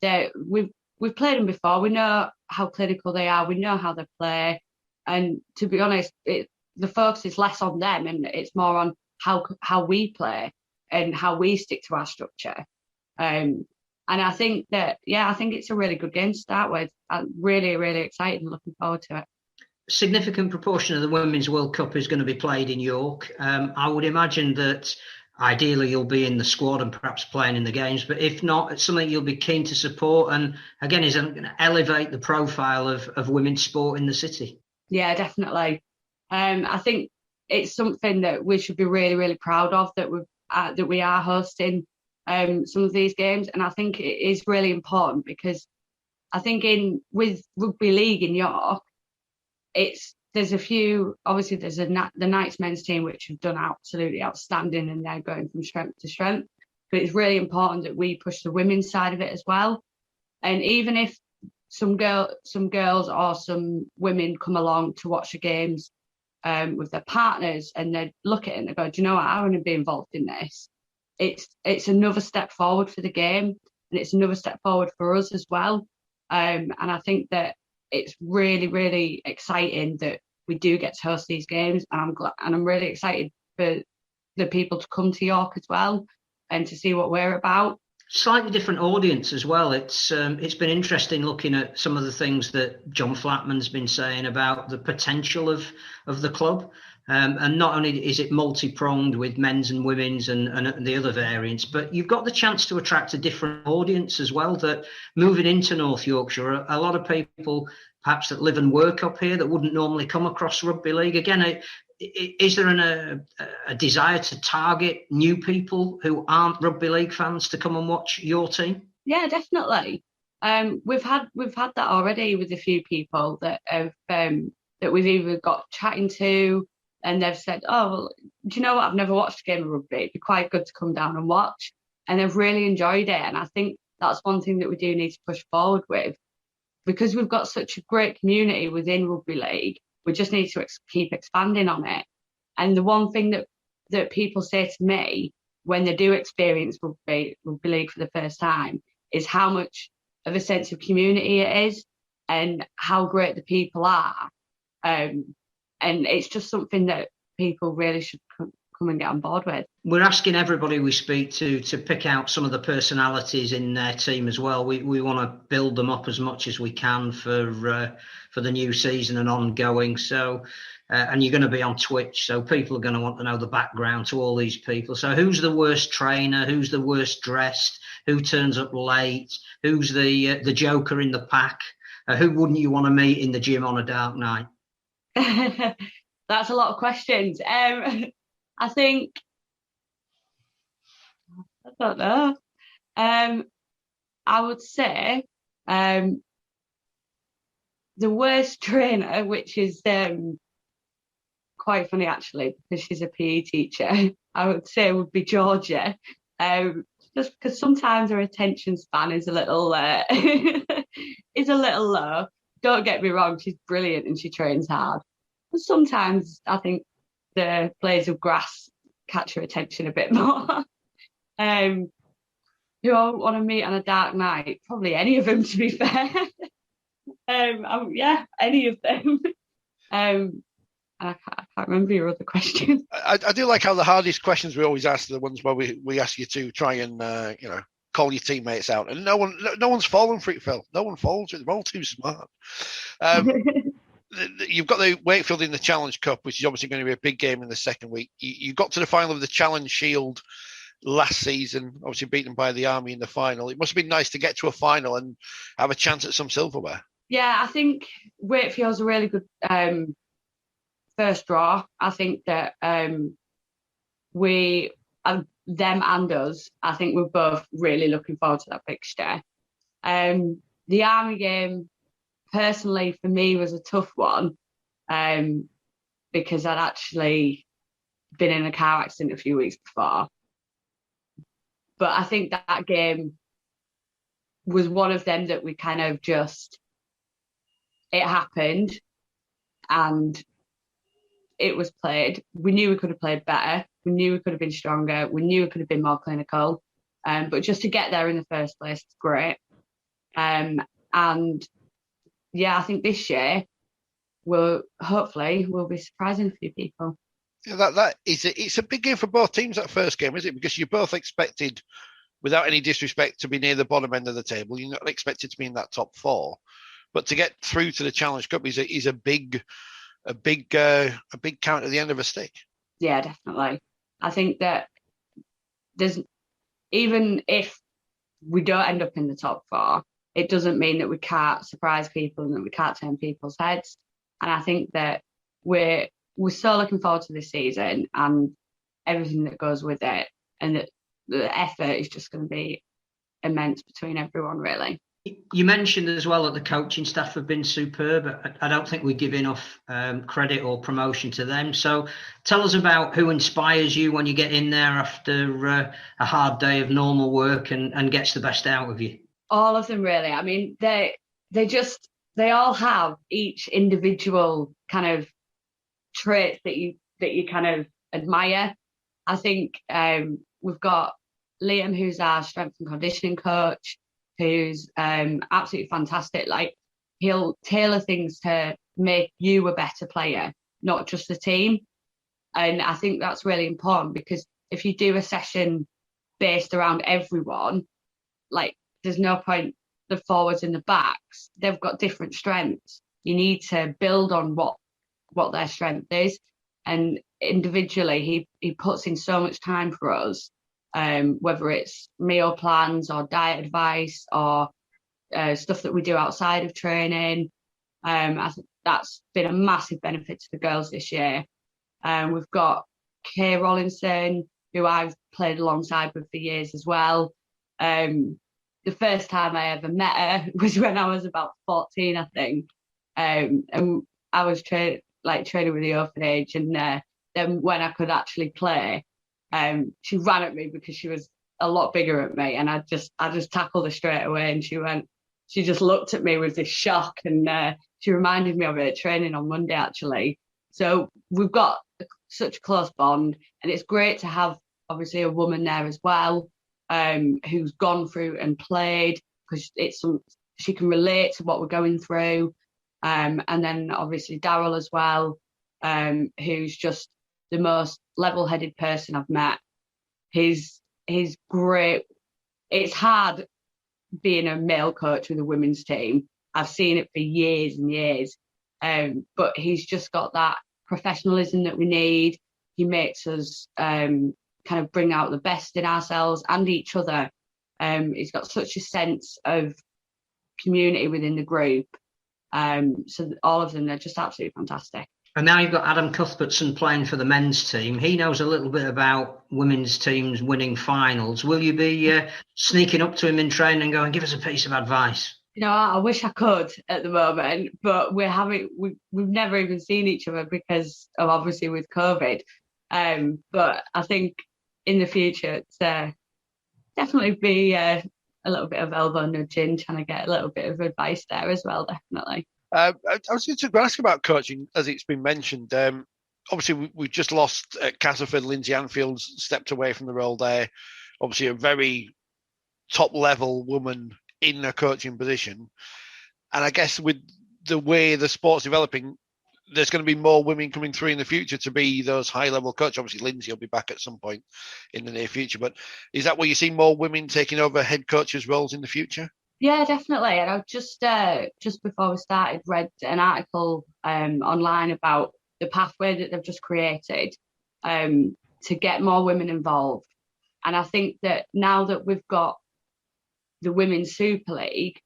We've played them before. We know how clinical they are. We know how they play. And to be honest, the focus is less on them and it's more on how we play and how we stick to our structure. And I think it's a really good game to start with. I'm really, really excited and looking forward to it. Significant proportion of the Women's World Cup is going to be played in York. I would imagine that ideally you'll be in the squad and perhaps playing in the games, but if not, it's something you'll be keen to support. And again, is going to elevate the profile of women's sport in the city. Yeah, definitely. I think it's something that we should be really, really proud of, that we are hosting some of these games. And I think it is really important, because I think with Rugby League in York, there's a few, obviously there's the Knights men's team, which have done absolutely outstanding and they're going from strength to strength. But it's really important that we push the women's side of it as well. And even if some girls or some women come along to watch the games with their partners, and they look at it and they go, do you know what, I want to be involved in this. It's another step forward for the game, and it's another step forward for us as well. And I think that it's really, really exciting that we do get to host these games, and I'm really excited for the people to come to York as well and to see what we're about. Slightly different audience as well. It's been interesting looking at some of the things that John Flatman's been saying about the potential of the club. And not only is it multi-pronged with men's and women's and the other variants, but you've got the chance to attract a different audience as well, that moving into North Yorkshire, a lot of people perhaps that live and work up here that wouldn't normally come across rugby league. Again, is there a desire to target new people who aren't rugby league fans to come and watch your team? Yeah, definitely. We've had that already with a few people that have that we've either got chatting to, and they've said, oh, well, do you know what? I've never watched a game of rugby. It'd be quite good to come down and watch. And they've really enjoyed it. And I think that's one thing that we do need to push forward with, because we've got such a great community within rugby league. We just need to keep expanding on it. And the one thing that people say to me when they do experience rugby league for the first time is how much of a sense of community it is and how great the people are. And it's just something that people really should come and get on board with. We're asking everybody we speak to pick out some of the personalities in their team as well. We want to build them up as much as we can for the new season and ongoing. So, and you're going to be on Twitch, so people are going to want to know the background to all these people. So who's the worst trainer? Who's the worst dressed? Who turns up late? Who's the joker in the pack? Who wouldn't you want to meet in the gym on a dark night? That's a lot of questions. I think, I don't know. I would say the worst trainer, which is quite funny actually, because she's a PE teacher, I would say would be Georgia. Just because sometimes her attention span is a little low. Don't get me wrong, she's brilliant and she trains hard. But sometimes I think the blades of grass catch her attention a bit more. Who I want to meet on a dark night? Probably any of them, to be fair. Yeah, any of them. I can't remember your other question. I do like how the hardest questions we always ask are the ones where we ask you to try and call your teammates out, and no one's fallen for it, Phil. No one falls for it. They're all too smart. You've got the Wakefield in the Challenge Cup, which is obviously going to be a big game in the second week. You got to the final of the Challenge Shield last season, obviously beaten by the Army in the final. It must have been nice to get to a final and have a chance at some silverware. Yeah, I think Wakefield's a really good first draw. I think that we, them and us, I think we're both really looking forward to that fixture. The Army game, personally, for me, was a tough one because I'd actually been in a car accident a few weeks before. But I think that game was one of them that we kind of just, it happened and it was played. We knew we could have played better. We knew we could have been stronger. We knew we could have been more clinical. But just to get there in the first place is great. And yeah, I think this year we'll be surprising a few people. Yeah, it's a big game for both teams, that first game, is it? Because you're both expected, without any disrespect, to be near the bottom end of the table. You're not expected to be in that top four, but to get through to the Challenge Cup is a big count at the end of a stick. Yeah, definitely. I think that even if we don't end up in the top four, it doesn't mean that we can't surprise people and that we can't turn people's heads. And I think that we're so looking forward to this season and everything that goes with it, and that the effort is just going to be immense between everyone, really. You mentioned as well that the coaching staff have been superb. I don't think we give enough credit or promotion to them. So tell us about who inspires you when you get in there after a hard day of normal work and gets the best out of you. All of them, really. I mean, they all have each individual kind of traits that you kind of admire. I think we've got Liam, who's our strength and conditioning coach, who's absolutely fantastic. Like, he'll tailor things to make you a better player, not just the team. And I think that's really important, because if you do a session based around everyone, like, there's no point. The forwards and the backs, they've got different strengths. You need to build on what their strength is. And individually, he puts in so much time for us, whether it's meal plans or diet advice or stuff that we do outside of training. I think that's been a massive benefit to the girls this year. We've got Kay Rollinson, who I've played alongside with for years as well. The first time I ever met her was when I was about 14, I think. And I was training with the orphanage, and then when I could actually play, she ran at me because she was a lot bigger at me, and I just tackled her straight away, and she just looked at me with this shock, and she reminded me of her at training on Monday, actually. So we've got such a close bond, and it's great to have, obviously, a woman there as well, who's gone through and played, because she can relate to what we're going through. And then obviously Daryl as well, who's just the most level-headed person I've met. He's great. It's hard being a male coach with a women's team. I've seen it for years and years. But he's just got that professionalism that we need. He makes us kind of bring out the best in ourselves and each other. He's got such a sense of community within the group. So all of them, they're just absolutely fantastic. And now you've got Adam Cuthbertson playing for the men's team. He knows a little bit about women's teams winning finals. Will you be sneaking up to him in training and going, give us a piece of advice? You know, I wish I could at the moment, but we've never even seen each other because of, obviously, with COVID. But I think in the future, it's definitely be a little bit of elbow nudging, trying to get a little bit of advice there as well, definitely. I was going to ask about coaching, as it's been mentioned. Obviously, we just lost at Castleford. Lindsay Anfield's stepped away from the role there. Obviously, a very top-level woman in a coaching position. And I guess with the way the sport's developing, there's going to be more women coming through in the future to be those high-level coaches. Obviously, Lindsay will be back at some point in the near future. But is that where you see more women taking over head coaches' roles in the future? Yeah, definitely. And I've just before we started, read an article online about the pathway that they've just created to get more women involved. And I think that now that we've got the Women's Super League,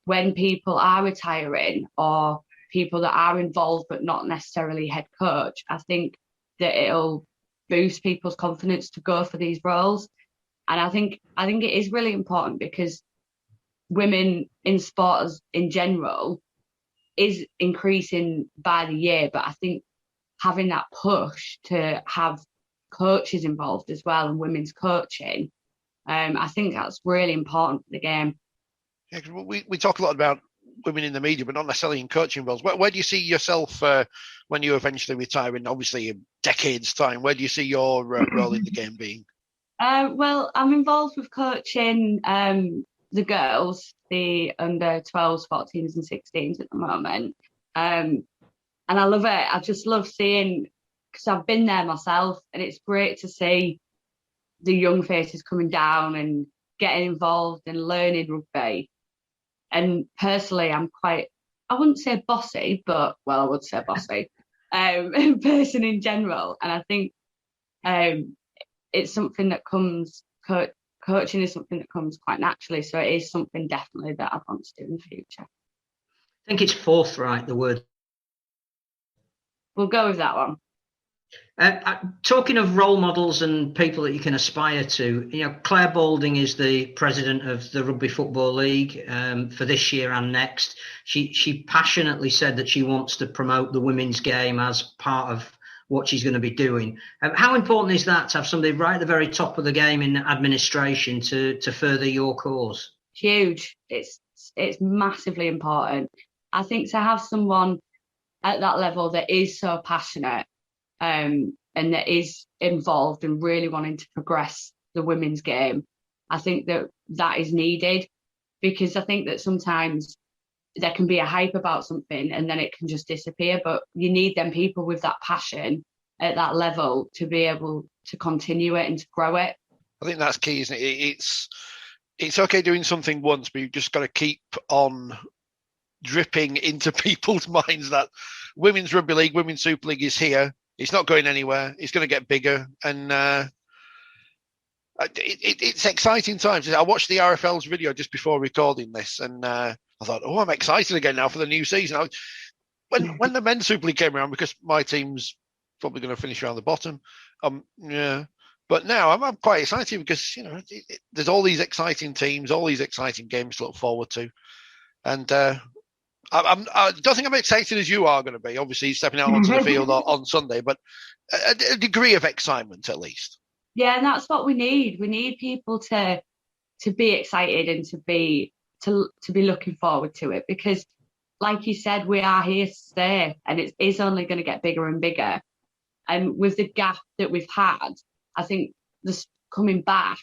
when people are retiring or people that are involved but not necessarily head coach, I think that it'll boost people's confidence to go for these roles. And I think it is really important, because women in sport in general is increasing by the year, but I think having that push to have coaches involved as well and women's coaching, I think that's really important for the game. Yeah, 'cause we talk a lot about women in the media, but not necessarily in coaching roles. Where do you see yourself when you eventually retire in, obviously, a decade's time? Where do you see your role in the game being? Well, I'm involved with coaching the girls, the under 12s, 14s and 16s at the moment. And I love it. I just love seeing, because I've been there myself, and it's great to see the young faces coming down and getting involved and learning rugby. And personally, I'm quite, I wouldn't say bossy, but, well, I would say bossy, person in general. And I think it's something that comes, coaching is something that comes quite naturally. So it is something definitely that I want to do in the future. I think it's forthright, the word. We'll go with that one. Talking of role models and people that you can aspire to, you know, Claire Balding is the president of the Rugby Football League for this year and next. She passionately said that she wants to promote the women's game as part of what she's going to be doing. How important is that to have somebody right at the very top of the game in administration to further your cause? Huge. It's massively important. I think to have someone at that level that is so passionate and that is involved and really wanting to progress the women's game, I think that is needed, because I think that sometimes there can be a hype about something and then it can just disappear, but you need them people with that passion at that level to be able to continue it and to grow it. I think that's key, isn't it? It's okay doing something once, but you've just got to keep on dripping into people's minds that Women's Rugby League, Women's Super League is here. It's not going anywhere. It's going to get bigger. And it's exciting times. I watched the RFL's video just before recording this, and I thought, I'm excited again now for the new season. When the Men's Super League came around, because my team's probably going to finish around the bottom, yeah. But now I'm quite excited because, there's all these exciting teams, all these exciting games to look forward to. And I don't think I'm excited as you are going to be, obviously stepping out onto the field on Sunday, but a degree of excitement at least. Yeah, and that's what we need. We need people to be excited and to be looking forward to it, because, like you said, we are here to stay, and it is only going to get bigger and bigger. And with the gap that we've had, I think this coming back,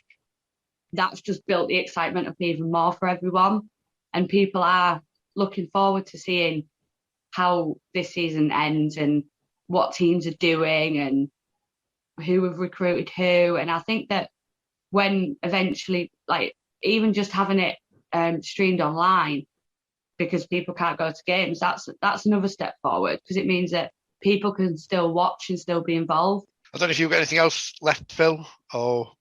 that's just built the excitement up even more for everyone, and people are looking forward to seeing how this season ends and what teams are doing and who have recruited who. And I think that when eventually, like, even just having it streamed online because people can't go to games, that's another step forward, because it means that people can still watch and still be involved. I don't know if you've got anything else left, Phil, or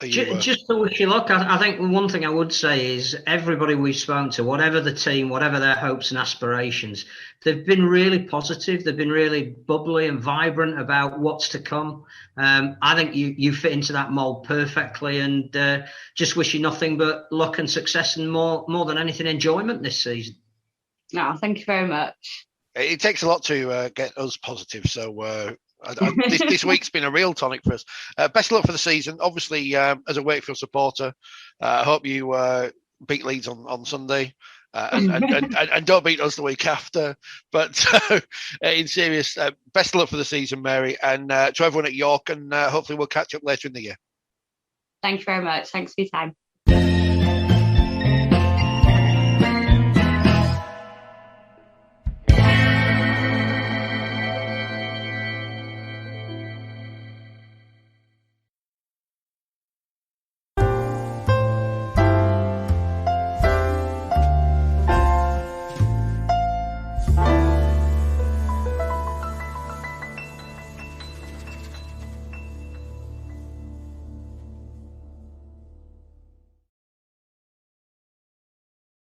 are you, just to wish you luck. I think one thing I would say is everybody we've spoken to, whatever the team, whatever their hopes and aspirations, they've been really positive. They've been really bubbly and vibrant about what's to come. I think you fit into that mould perfectly, and just wish you nothing but luck and success, and more than anything, enjoyment this season. No, thank you very much. It takes a lot to get us positive, so this week's been a real tonic for us. Best of luck for the season. Obviously, as a Wakefield supporter, I hope you beat Leeds on Sunday, and don't beat us the week after. But in serious, best of luck for the season, Mary, and to everyone at York, and hopefully we'll catch up later in the year. Thank you very much. Thanks for your time.